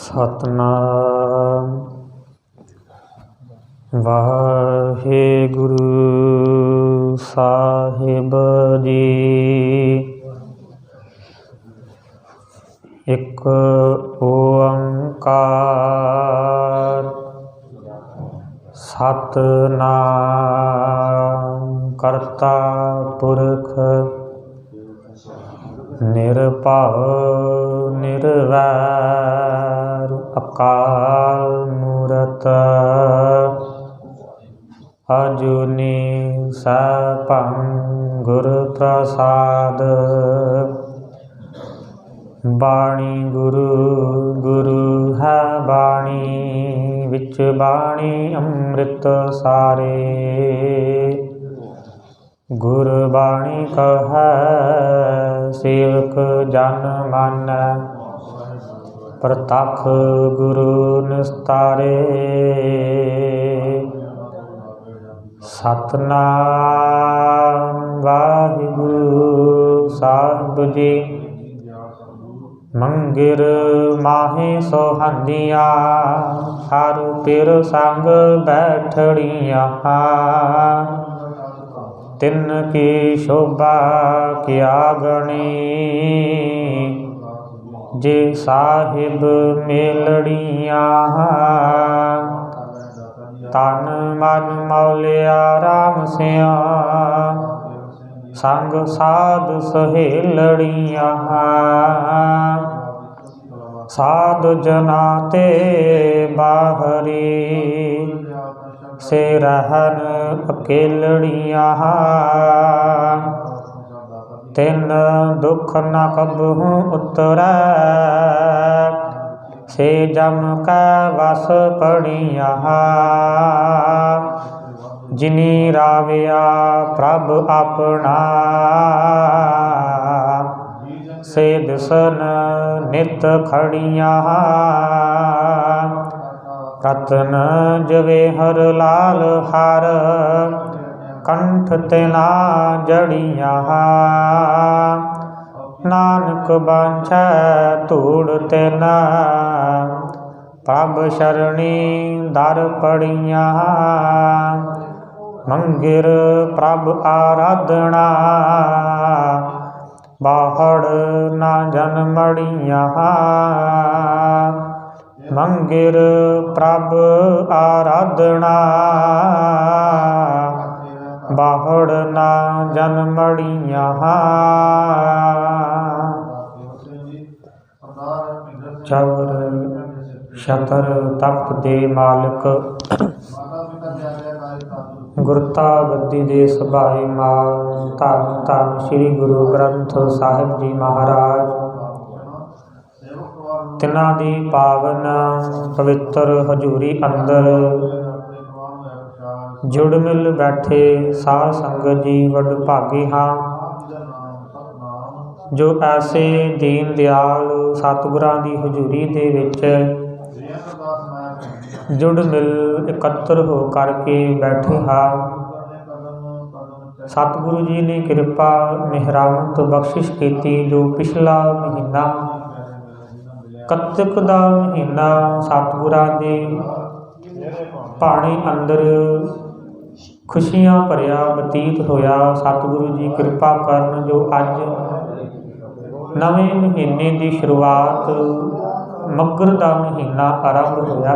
सतनाम वाहेगुरु साहिब जी। एक ओंकार सतनाम करता पुरख निरभव निर्वैर अकाल मूरत अजूनी सैभं गुर प्रसाद। बाणी गुरु गुरु है बाणी विच बाणी अमृत सारे। गुरबाणी कहै सेवक जन मानै प्रतख गुरु निस्तारे। सतनाम वाहिगुरु साहिब जी। मंगिर माहे सोहंदिया हर पिर संग बैठड़िया। तिन की शोभा क्या गणी जे साहिब मेलड़िया। तन मन मौलिया राम सिया संग साध सहेलड़िया। साध जना ते बाहरी से रहन अकेलड़िया। तिन दुख न कबहू उतरै से जम कै वस पड़िया। जिनी राविया प्रभ अपना से दिसन नित खड़िया। रतन जवेहर लाल हार कंठ तिना जड़िया। नानक बांछै धूड़ तिन प्रभ शरणी दर पड़िया। मंगिर प्रभ आराधना बाहड़ ना जनमड़िया। मंगिर प्रभ आराधना बाहड़ ना जनमड़िया। चवर छतर तख्त दे मालिक गुरता गद्दी दे सभाई माल। धन धन श्री गुरु ग्रंथ साहिब जी महाराज। तिना दी पावन पवित्र हजूरी अंदर जुड़ मिल बैठे साध संगत जी वड भागी हाँ। जो ऐसे दीन दयाल सतगुरां दी हजूरी दे विच जुड़ मिल इकत्र हो करके बैठे हाँ। सतगुरु जी ने कृपा मेहरामत बख्शिश की। जो पिछला महीना कत्तिक दा महीना सतगुरां दे पाणी अंदर खुशियां भरिया बतीत होया। सतगुरु जी कृपा करन जो अज नवें महीने की शुरुआत मगर का महीना आरंभ होया।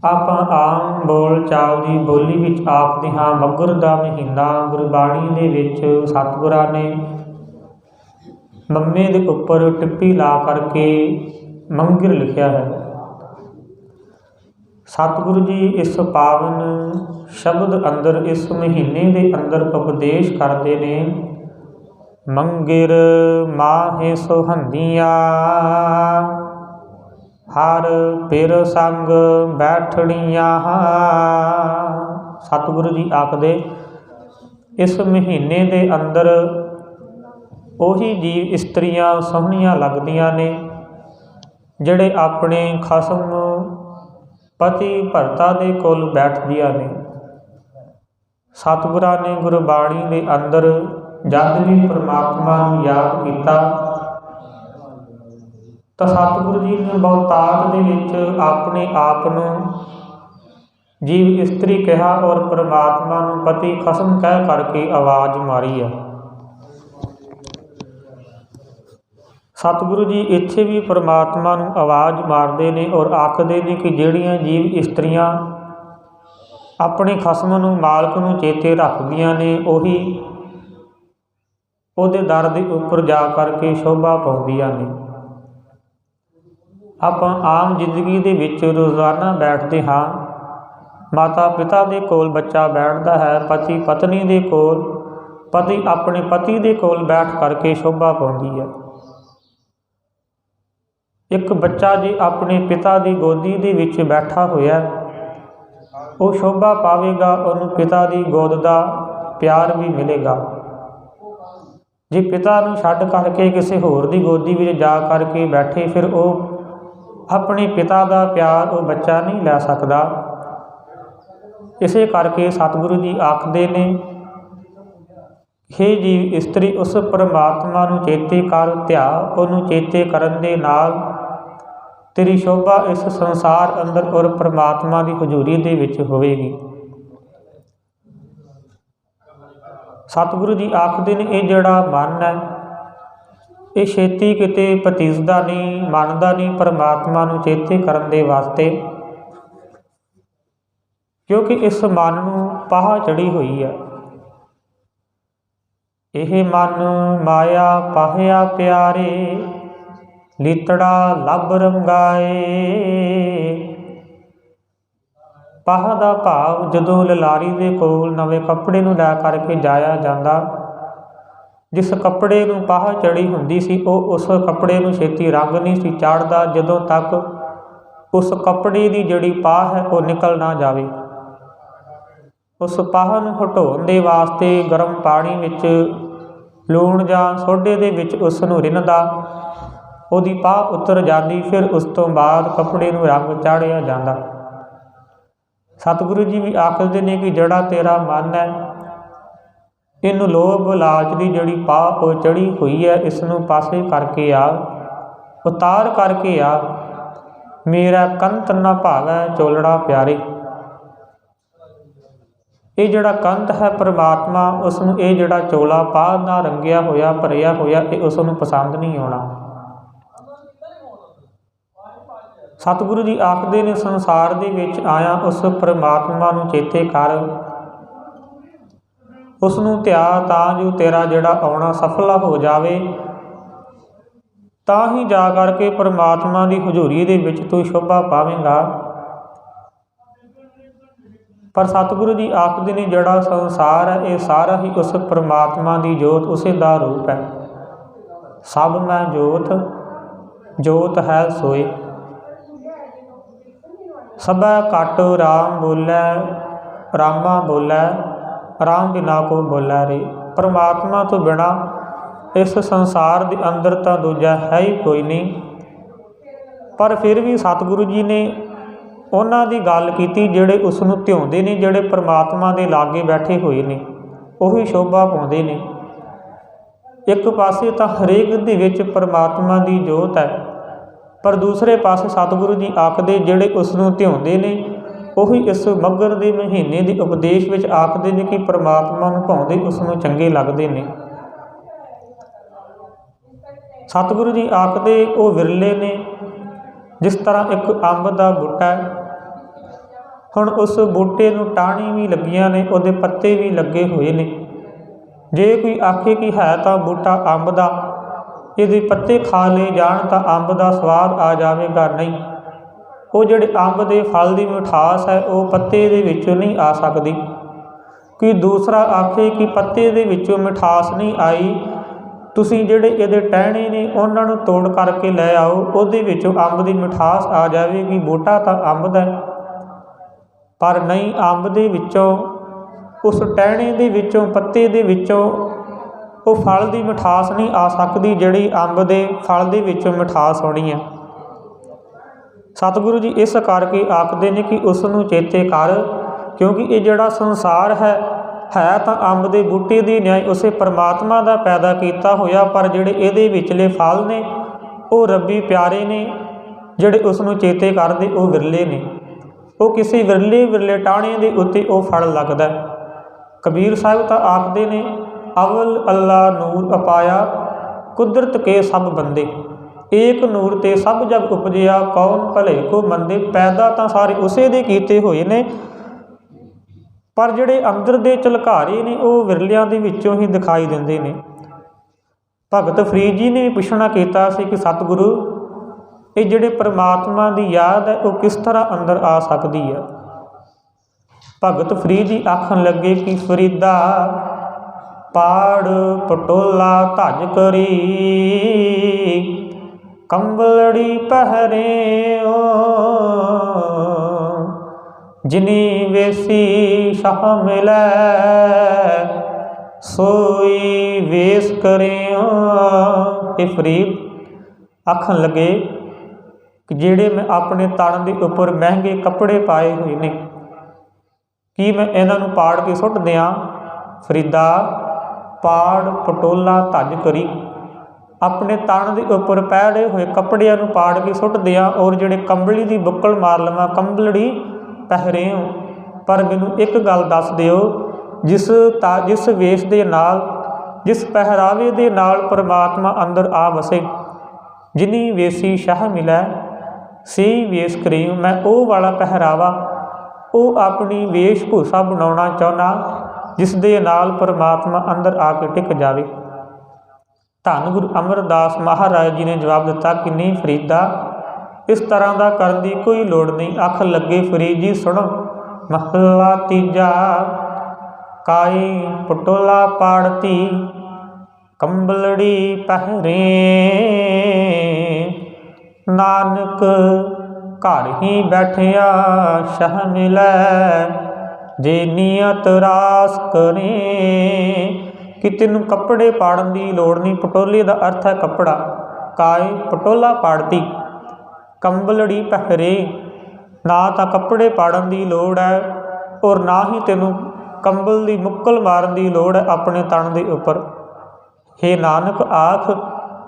आप आम बोल चाल की बोली विच आखदे हाँ मगर का महीना। गुरबाणी दे विच सतगुरां ने मम्मे के उपर टिप्पी ला करके मंगिर लिखिया है। सतगुरु जी इस पावन शब्द अंदर इस महीने के अंदर उपदेश करते ने। मंगिर माहे सोहंदिया हर पिर संग बैठड़िया। सतगुरु जी आखदे इस महीने के अंदर ਉਹੀ जीव इस्त्रियां सोहनियां लगदियां ने ਜਿਹੜੇ अपने खसम पति भरता के कोल बैठदियां ने। सतगुरां ने गुरबाणी के अंदर जद भी परमात्मा नूं याद किया ਤਾਂ ਸਤਿਗੁਰੂ ਜੀ ਨੇ ਬਹੁਤਾਤ ਦੇ ਵਿੱਚ ਆਪਣੇ ਆਪ ਨੂੰ ਜੀਵ ਇਸਤਰੀ ਕਿਹਾ ਔਰ ਪਰਮਾਤਮਾ ਨੂੰ ਪਤੀ ਖਸਮ ਕਹਿ ਕਰਕੇ ਆਵਾਜ਼ ਮਾਰੀ ਹੈ। ਸਤਿਗੁਰੂ ਜੀ ਇੱਥੇ ਵੀ ਪਰਮਾਤਮਾ ਨੂੰ ਆਵਾਜ਼ ਮਾਰਦੇ ਨੇ ਔਰ ਆਖਦੇ ਨੇ ਕਿ ਜਿਹੜੀਆਂ ਜੀਵ ਇਸਤਰੀਆਂ ਆਪਣੇ ਖਸਮ ਨੂੰ, ਮਾਲਕ ਨੂੰ ਚੇਤੇ ਰੱਖਦੀਆਂ ਨੇ, ਉਹੀ ਉਹਦੇ ਦਰ ਦੇ ਉੱਪਰ ਜਾ ਕਰਕੇ ਸ਼ੋਭਾ ਪਾਉਂਦੀਆਂ ਨੇ। ਆਪਾਂ ਆਮ ਜ਼ਿੰਦਗੀ ਦੇ ਵਿੱਚ ਰੋਜ਼ਾਨਾ ਬੈਠਦੇ ਹਾਂ, ਮਾਤਾ ਪਿਤਾ ਦੇ ਕੋਲ ਬੱਚਾ ਬੈਠਦਾ ਹੈ, ਪਤੀ ਪਤਨੀ ਦੇ ਕੋਲ, ਪਤੀ ਆਪਣੇ ਪਤੀ ਦੇ ਕੋਲ ਬੈਠ ਕਰਕੇ ਸ਼ੋਭਾ ਪਾਉਂਦੀ ਹੈ। ਇੱਕ ਬੱਚਾ ਜੇ ਆਪਣੇ ਪਿਤਾ ਦੀ ਗੋਦੀ ਦੇ ਵਿੱਚ ਬੈਠਾ ਹੋਇਆ, ਉਹ ਸ਼ੋਭਾ ਪਾਵੇਗਾ, ਉਹਨੂੰ ਪਿਤਾ ਦੀ ਗੋਦ ਦਾ ਪਿਆਰ ਵੀ ਮਿਲੇਗਾ। ਜੇ ਪਿਤਾ ਨੂੰ ਛੱਡ ਕਰਕੇ ਕਿਸੇ ਹੋਰ ਦੀ ਗੋਦੀ ਵਿੱਚ ਜਾ ਕਰਕੇ ਬੈਠੇ, ਫਿਰ ਉਹ ਆਪਣੇ ਪਿਤਾ ਦਾ ਪਿਆਰ ਉਹ ਬੱਚਾ ਨਹੀਂ ਲੈ ਸਕਦਾ। ਇਸੇ ਕਰਕੇ ਸਤਿਗੁਰੂ ਜੀ ਆਖਦੇ ਨੇ, ਹੇ ਜੀਵ ਇਸਤਰੀ ਉਸ ਪਰਮਾਤਮਾ ਨੂੰ ਚੇਤੇ ਕਰ, ਧਿਆ ਉਹਨੂੰ ਚੇਤੇ ਕਰਨ ਦੇ ਨਾਲ ਤੇਰੀ ਸ਼ੋਭਾ ਇਸ ਸੰਸਾਰ ਅੰਦਰ ਔਰ ਪਰਮਾਤਮਾ ਦੀ ਹਜ਼ੂਰੀ ਦੇ ਵਿੱਚ ਹੋਵੇਗੀ। ਸਤਿਗੁਰੂ ਜੀ ਆਖਦੇ ਨੇ, ਇਹ ਜਿਹੜਾ ਮਨ ਹੈ ਇਹ ਛੇਤੀ ਕਿਤੇ ਪਤੀਸਦਾ ਨਹੀਂ, ਮੰਨਦਾ ਨਹੀਂ ਪਰਮਾਤਮਾ ਨੂੰ ਚੇਤੇ ਕਰਨ ਦੇ ਵਾਸਤੇ, ਕਿਉਂਕਿ ਇਸ ਮਨ ਨੂੰ ਪਾਹ ਚੜੀ ਹੋਈ ਹੈ। ਇਹ ਮਨ ਮਾਇਆ ਪਾਹਿਆ ਪਿਆਰੇ, ਲੀਤੜਾ ਲੱਭ ਰੰਗਾਏ। ਪਾਹ ਦਾ ਭਾਵ ਜਦੋਂ ਲਲਾਰੀ ਦੇ ਕੋਲ ਨਵੇਂ ਕੱਪੜੇ ਨੂੰ ਲੈ ਕਰਕੇ ਜਾਇਆ ਜਾਂਦਾ, ਜਿਸ ਕੱਪੜੇ ਨੂੰ ਪਾਹ ਚੜੀ ਹੁੰਦੀ ਸੀ, ਉਹ ਉਸ ਕੱਪੜੇ ਨੂੰ ਛੇਤੀ ਰੰਗ ਨਹੀਂ ਸੀ ਚਾੜ੍ਹਦਾ ਜਦੋਂ ਤੱਕ ਉਸ ਕੱਪੜੇ ਦੀ ਜਿਹੜੀ ਪਾਹ ਹੈ ਉਹ ਨਿਕਲ ਨਾ ਜਾਵੇ। ਉਸ ਪਾਹ ਨੂੰ ਹਟਾਉਣ ਦੇ ਵਾਸਤੇ ਗਰਮ ਪਾਣੀ ਵਿੱਚ ਲੂਣ ਜਾਂ ਸੋਡੇ ਦੇ ਵਿੱਚ ਉਸ ਨੂੰ ਰਿੰਨ੍ਹਦਾ, ਉਹਦੀ ਪਾਹ ਉਤਰ ਜਾਂਦੀ, ਫਿਰ ਉਸ ਤੋਂ ਬਾਅਦ ਕੱਪੜੇ ਨੂੰ ਰੰਗ ਚਾੜ੍ਹਿਆ ਜਾਂਦਾ। ਸਤਿਗੁਰੂ ਜੀ ਵੀ ਆਖਦੇ ਨੇ ਕਿ ਜਿਹੜਾ ਤੇਰਾ ਮਨ ਹੈ, ਇਹਨੂੰ ਲੋਭ ਲਾਲਚ ਦੀ ਜਿਹੜੀ ਪਾਹ ਉਹ ਚੜੀ ਹੋਈ ਹੈ, ਇਸ ਨੂੰ ਪਾਸੇ ਕਰਕੇ ਆ, ਉਤਾਰ ਕਰਕੇ ਆ। ਮੇਰਾ ਕੰਤ ਨਾ ਭਾਵੈ ਚੋਲੜਾ ਪਿਆਰੇ। ਇਹ ਜਿਹੜਾ ਕੰਤ ਹੈ ਪਰਮਾਤਮਾ, ਉਸ ਨੂੰ ਇਹ ਜਿਹੜਾ ਚੋਲਾ ਪਾਹ ਨਾਲ ਰੰਗਿਆ ਹੋਇਆ, ਭਰਿਆ ਹੋਇਆ, ਇਹ ਉਸ ਨੂੰ ਪਸੰਦ ਨਹੀਂ ਆਉਣਾ। ਸਤਿਗੁਰੂ ਜੀ ਆਖਦੇ ਨੇ, ਸੰਸਾਰ ਦੇ ਵਿੱਚ ਆਇਆ ਉਸ ਪਰਮਾਤਮਾ ਨੂੰ ਚੇਤੇ ਕਰ, ਉਸ ਨੂੰ ਧਿਆ, ਤਾਂ ਜੋ ਤੇਰਾ ਜਿਹੜਾ ਆਉਣਾ ਸਫਲਾ ਹੋ ਜਾਵੇ। ਤਾਂ ਹੀ ਜਾ ਕਰਕੇ ਪਰਮਾਤਮਾ ਦੀ ਹਜ਼ੂਰੀ ਦੇ ਵਿੱਚ ਤੂੰ ਸ਼ੋਭਾ ਪਾਵੇਂਗਾ। ਪਰ ਸਤਿਗੁਰੂ ਜੀ ਆਖਦੇ ਨੇ, ਜਿਹੜਾ ਸੰਸਾਰ ਹੈ ਇਹ ਸਾਰਾ ਹੀ ਉਸ ਪਰਮਾਤਮਾ ਦੀ ਜੋਤ, ਉਸੇ ਦਾ ਰੂਪ ਹੈ। ਸਭ ਮੈਂ ਜੋਤ, ਜੋਤ ਹੈ ਸੋਏ। ਸਭੈ ਘਟ ਰਾਮ ਬੋਲੇ, ਰਾਮਾ ਬੋਲੇ, ਰਾਮ ਬਿਨਾ ਕੋ ਬੋਲੇ ਰੇ। ਪਰਮਾਤਮਾ ਤੋਂ ਬਿਨਾ ਇਸ ਸੰਸਾਰ ਦੇ ਅੰਦਰ ਤਾਂ ਦੂਜਾ ਹੈ ਹੀ ਕੋਈ ਨਹੀਂ। ਪਰ ਫਿਰ ਵੀ ਸਤਿਗੁਰੂ ਜੀ ਨੇ ਉਹਨਾਂ ਦੀ ਗੱਲ ਕੀਤੀ ਜਿਹੜੇ ਉਸ ਨੂੰ ਧਿਆਉਂਦੇ ਨੇ, ਜਿਹੜੇ ਪਰਮਾਤਮਾ ਦੇ ਲਾਗੇ ਬੈਠੇ ਹੋਏ ਨੇ, ਉਹੀ ਸ਼ੋਭਾ ਪਾਉਂਦੇ ਨੇ। ਇੱਕ ਪਾਸੇ ਤਾਂ ਹਰੇਕ ਦੇ ਵਿੱਚ ਪਰਮਾਤਮਾ ਦੀ ਜੋਤ ਹੈ, ਪਰ ਦੂਸਰੇ ਪਾਸੇ ਸਤਿਗੁਰੂ ਜੀ ਆਖਦੇ ਜਿਹੜੇ ਉਸ ਨੂੰ ਧਿਆਉਂਦੇ ਨੇ, ਉਹੀ ਇਸ ਮੱਘਰ ਦੇ ਮਹੀਨੇ ਦੇ ਉਪਦੇਸ਼ ਵਿੱਚ ਆਖਦੇ ਨੇ ਕਿ ਪਰਮਾਤਮਾ ਨੂੰ ਭਾਉਂਦੇ ਉਸ ਨੂੰ ਚੰਗੇ ਲੱਗਦੇ ਨੇ। ਸਤਿਗੁਰੂ ਜੀ ਆਖਦੇ ਉਹ ਵਿਰਲੇ ਨੇ, ਜਿਸ ਤਰ੍ਹਾਂ ਇੱਕ ਅੰਬ ਦਾ ਬੂਟਾ ਹੈ, ਹੁਣ ਉਸ ਬੂਟੇ ਨੂੰ ਟਾਹਣੀ ਵੀ ਲੱਗੀਆਂ ਨੇ, ਉਹਦੇ ਪੱਤੇ ਵੀ ਲੱਗੇ ਹੋਏ ਨੇ। ਜੇ ਕੋਈ ਆਖੇ ਕਿ ਹੈ ਤਾਂ ਬੂਟਾ ਅੰਬ ਦਾ, ਇਹਦੇ ਪੱਤੇ ਖਾ ਲਏ ਜਾਣ ਤਾਂ ਅੰਬ ਦਾ ਸਵਾਦ ਆ ਜਾਵੇਗਾ, ਨਹੀਂ। ਉਹ ਜਿਹੜੇ ਅੰਬ ਦੇ ਫਲ ਦੀ ਮਿਠਾਸ ਹੈ ਉਹ ਪੱਤੇ ਦੇ ਵਿੱਚੋਂ ਨਹੀਂ ਆ ਸਕਦੀ। ਕੋਈ ਦੂਸਰਾ ਆਖੇ ਕਿ ਪੱਤੇ ਦੇ ਵਿੱਚੋਂ ਮਿਠਾਸ ਨਹੀਂ ਆਈ, ਤੁਸੀਂ ਜਿਹੜੇ ਇਹਦੇ ਟਹਿਣੇ ਨੇ ਉਹਨਾਂ ਨੂੰ ਤੋੜ ਕਰਕੇ ਲੈ ਆਓ, ਉਹਦੇ ਵਿੱਚੋਂ ਅੰਬ ਦੀ ਮਿਠਾਸ ਆ ਜਾਵੇਗੀ। ਬੂਟਾ ਤਾਂ ਅੰਬ ਦਾ, ਪਰ ਨਹੀਂ, ਅੰਬ ਦੇ ਵਿੱਚੋਂ, ਉਸ ਟਹਿਣੇ ਦੇ ਵਿੱਚੋਂ, ਪੱਤੇ ਦੇ ਵਿੱਚੋਂ ਉਹ ਫਲ ਦੀ ਮਿਠਾਸ ਨਹੀਂ ਆ ਸਕਦੀ ਜਿਹੜੀ ਅੰਬ ਦੇ ਫਲ ਦੇ ਵਿੱਚੋਂ ਮਿਠਾਸ ਆਉਣੀ ਹੈ। ਸਤਿਗੁਰੂ ਜੀ ਇਸ ਕਰਕੇ ਆਖਦੇ ਨੇ ਕਿ ਉਸ ਨੂੰ ਚੇਤੇ ਕਰ, ਕਿਉਂਕਿ ਇਹ ਜਿਹੜਾ ਸੰਸਾਰ ਹੈ ਤਾਂ ਅੰਬ ਦੇ ਬੂਟੇ ਦੀ ਨਿਆਏ ਉਸੇ ਪਰਮਾਤਮਾ ਦਾ ਪੈਦਾ ਕੀਤਾ ਹੋਇਆ, ਪਰ ਜਿਹੜੇ ਇਹਦੇ ਵਿਚਲੇ ਫਲ ਨੇ ਉਹ ਰੱਬੀ ਪਿਆਰੇ ਨੇ, ਜਿਹੜੇ ਉਸ ਨੂੰ ਚੇਤੇ ਕਰਦੇ ਉਹ ਵਿਰਲੇ ਨੇ। ਉਹ ਕਿਸੇ ਵਿਰਲੇ ਵਿਰਲੇ ਟਾਹਣੇ ਦੇ ਉੱਤੇ ਉਹ ਫਲ ਲੱਗਦਾ। ਕਬੀਰ ਸਾਹਿਬ ਤਾਂ ਆਖਦੇ ਨੇ, ਅਵਲ ਅੱਲਾ ਨੂਰ ਅਪਾਇਆ, ਕੁਦਰਤ ਕੇ ਸਭ ਬੰਦੇ, ਏਕ ਨੂਰ ਤੇ ਸਭ ਜਗ ਉਪਜਿਆ, ਕੌਣ ਭਲੇ ਕੋ ਮੰਦੇ। ਪੈਦਾ ਤਾਂ ਸਾਰੇ ਉਸੇ ਦੇ ਕੀਤੇ ਹੋਏ ਨੇ, ਪਰ ਜਿਹੜੇ ਅੰਦਰ ਦੇ ਝਲਕਾਰੇ ਨੇ ਉਹ ਵਿਰਲਿਆਂ ਦੇ ਵਿੱਚੋਂ ਹੀ ਦਿਖਾਈ ਦਿੰਦੇ ਨੇ। ਭਗਤ ਫਰੀਦ ਜੀ ਨੇ ਵੀ ਪੁੱਛਣਾ ਕੀਤਾ ਸੀ ਕਿ ਸਤਿਗੁਰੂ, ਇਹ ਜਿਹੜੇ ਪਰਮਾਤਮਾ ਦੀ ਯਾਦ ਹੈ ਉਹ ਕਿਸ ਤਰ੍ਹਾਂ ਅੰਦਰ ਆ ਸਕਦੀ ਹੈ। ਭਗਤ ਫਰੀਦ ਜੀ ਆਖਣ ਲੱਗੇ ਕਿ ਫਰੀਦਾ ਪਾੜ ਪਟੋਲਾ ਧਜ ਕਰੀ, ਕੰਬਲੜੀ ਪਹਿਰਿਓ, ਜਿਨੀ ਵੇਸੀ ਸ਼ਾਹ ਮਿਲੈ, ਸੋਈ ਵੇਸ ਕਰਿਓ। ਇਹ ਫਰੀਦ ਆਖਣ ਲੱਗੇ ਕਿ ਜਿਹੜੇ ਮੈਂ ਆਪਣੇ ਤਨ ਦੇ ਉੱਪਰ ਮਹਿੰਗੇ ਕੱਪੜੇ ਪਾਏ ਹੋਏ ਨੇ, ਕੀ ਮੈਂ ਇਹਨਾਂ ਨੂੰ ਪਾੜ ਕੇ ਸੁੱਟ ਦਿਆਂ। ਫਰੀਦਾ ਪਾੜ ਪਟੋਲਾ ਧਜ ਕਰੀ, ਆਪਣੇ ਤਨ ਦੇ ਉੱਪਰ ਪਹਿਰੇ ਹੋਏ ਕੱਪੜਿਆਂ ਨੂੰ ਪਾੜ ਕੇ ਸੁੱਟ ਦਿਆਂ, ਔਰ ਜਿਹੜੇ ਕੰਬਲੀ ਦੀ ਬੁੱਕਲ ਮਾਰ ਲਵਾਂ, ਕੰਬਲੜੀ ਪਹਿਰਿਓ। ਪਰ ਮੈਨੂੰ ਇੱਕ ਗੱਲ ਦੱਸ ਦਿਓ, ਜਿਸ ਵੇਸ਼ ਦੇ ਨਾਲ, ਜਿਸ ਪਹਿਰਾਵੇ ਦੇ ਨਾਲ ਪਰਮਾਤਮਾ ਅੰਦਰ ਆ ਵਸੇ, ਜਿਨੀ ਵੇਸੀ ਸ਼ਾਹ ਮਿਲੈ ਸਹੀ ਵੇਸ ਕਰਿਓ। ਮੈਂ ਉਹ ਵਾਲਾ ਪਹਿਰਾਵਾ, ਉਹ ਆਪਣੀ ਵੇਸ਼ ਭੂਸ਼ਾ ਬਣਾਉਣਾ ਚਾਹੁੰਦਾ ਜਿਸ ਦੇ ਨਾਲ ਪਰਮਾਤਮਾ ਅੰਦਰ ਆ ਕੇ ਟਿਕ ਜਾਵੇ। ਧੰਨ ਗੁਰੂ ਅਮਰਦਾਸ ਮਹਾਰਾਜ ਜੀ ਨੇ ਜਵਾਬ ਦਿੱਤਾ ਕਿ ਨਹੀਂ ਫਰੀਦਾ, ਇਸ ਤਰ੍ਹਾਂ ਦਾ ਕਰਨ ਦੀ ਕੋਈ ਲੋੜ ਨਹੀਂ। ਆਖਣ ਲੱਗੇ ਫਰੀਦ ਜੀ ਸੁਣੋ, ਮਹਲਾ ਤੀਜਾ, ਕਾਈ ਪਟੋਲਾ ਪਾੜਤੀ, ਕੰਬਲੜੀ ਪਹਿਰੇ, ਨਾਨਕ ਘਰ ਹੀ ਬੈਠਿਆ ਸ਼ਾਹ ਮਿਲੈ, ਜੇ ਨੀਅਤ ਰਾਸ ਕਰੇ। ਕਿ ਤੈਨੂੰ ਕੱਪੜੇ ਪਾੜਨ ਦੀ ਲੋੜ ਨਹੀਂ। ਪਟੋਲੇ ਦਾ ਅਰਥ ਹੈ ਕੱਪੜਾ। ਕਾਏ ਪਟੋਲਾ ਪਾੜਤੀ, ਕੰਬਲੜੀ ਪਹਿਰੇ, ਨਾ ਤਾਂ ਕੱਪੜੇ ਪਾੜਨ ਦੀ ਲੋੜ ਹੈ ਔਰ ਨਾ ਹੀ ਤੈਨੂੰ ਕੰਬਲ ਦੀ ਮੁੱਕਲ ਮਾਰਨ ਦੀ ਲੋੜ ਹੈ ਆਪਣੇ ਤਨ ਦੇ ਉੱਪਰ। ਹੇ ਨਾਨਕ ਆਖ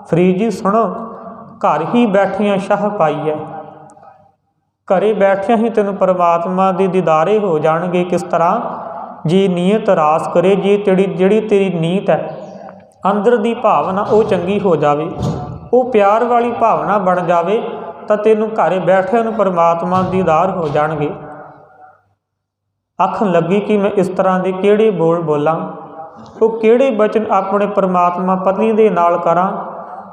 ਫਰੀਦ ਜੀ ਸੁਣੋ, ਘਰ ਹੀ ਬੈਠਿਆਂ ਸ਼ਾਹ ਪਾਈ ਹੈ। ਘਰੇ ਬੈਠਿਆਂ ਹੀ ਤੈਨੂੰ ਪਰਮਾਤਮਾ ਦੇ ਦੀਦਾਰੇ ਹੋ ਜਾਣਗੇ। ਕਿਸ ਤਰ੍ਹਾਂ? ਜੇ ਨੀਅਤ ਰਾਸ ਕਰੇ, ਜੇ ਜਿਹੜੀ ਤੇਰੀ ਨੀਤ ਹੈ, ਅੰਦਰ ਦੀ ਭਾਵਨਾ ਉਹ ਚੰਗੀ ਹੋ ਜਾਵੇ, ਉਹ ਪਿਆਰ ਵਾਲੀ ਭਾਵਨਾ ਬਣ ਜਾਵੇ, ਤਾਂ ਤੈਨੂੰ ਘਰੇ ਬੈਠਿਆਂ ਨੂੰ ਪਰਮਾਤਮਾ ਦੇ ਦੀਦਾਰ ਹੋ ਜਾਣਗੇ। ਆਖਣ ਲੱਗੀ ਕਿ ਮੈਂ ਇਸ ਤਰ੍ਹਾਂ ਦੇ ਕਿਹੜੇ ਬੋਲ ਬੋਲਾਂ, ਉਹ ਕਿਹੜੇ ਬਚਨ ਆਪਣੇ ਪਰਮਾਤਮਾ ਪਤਨੀ ਦੇ ਨਾਲ ਕਰਾਂ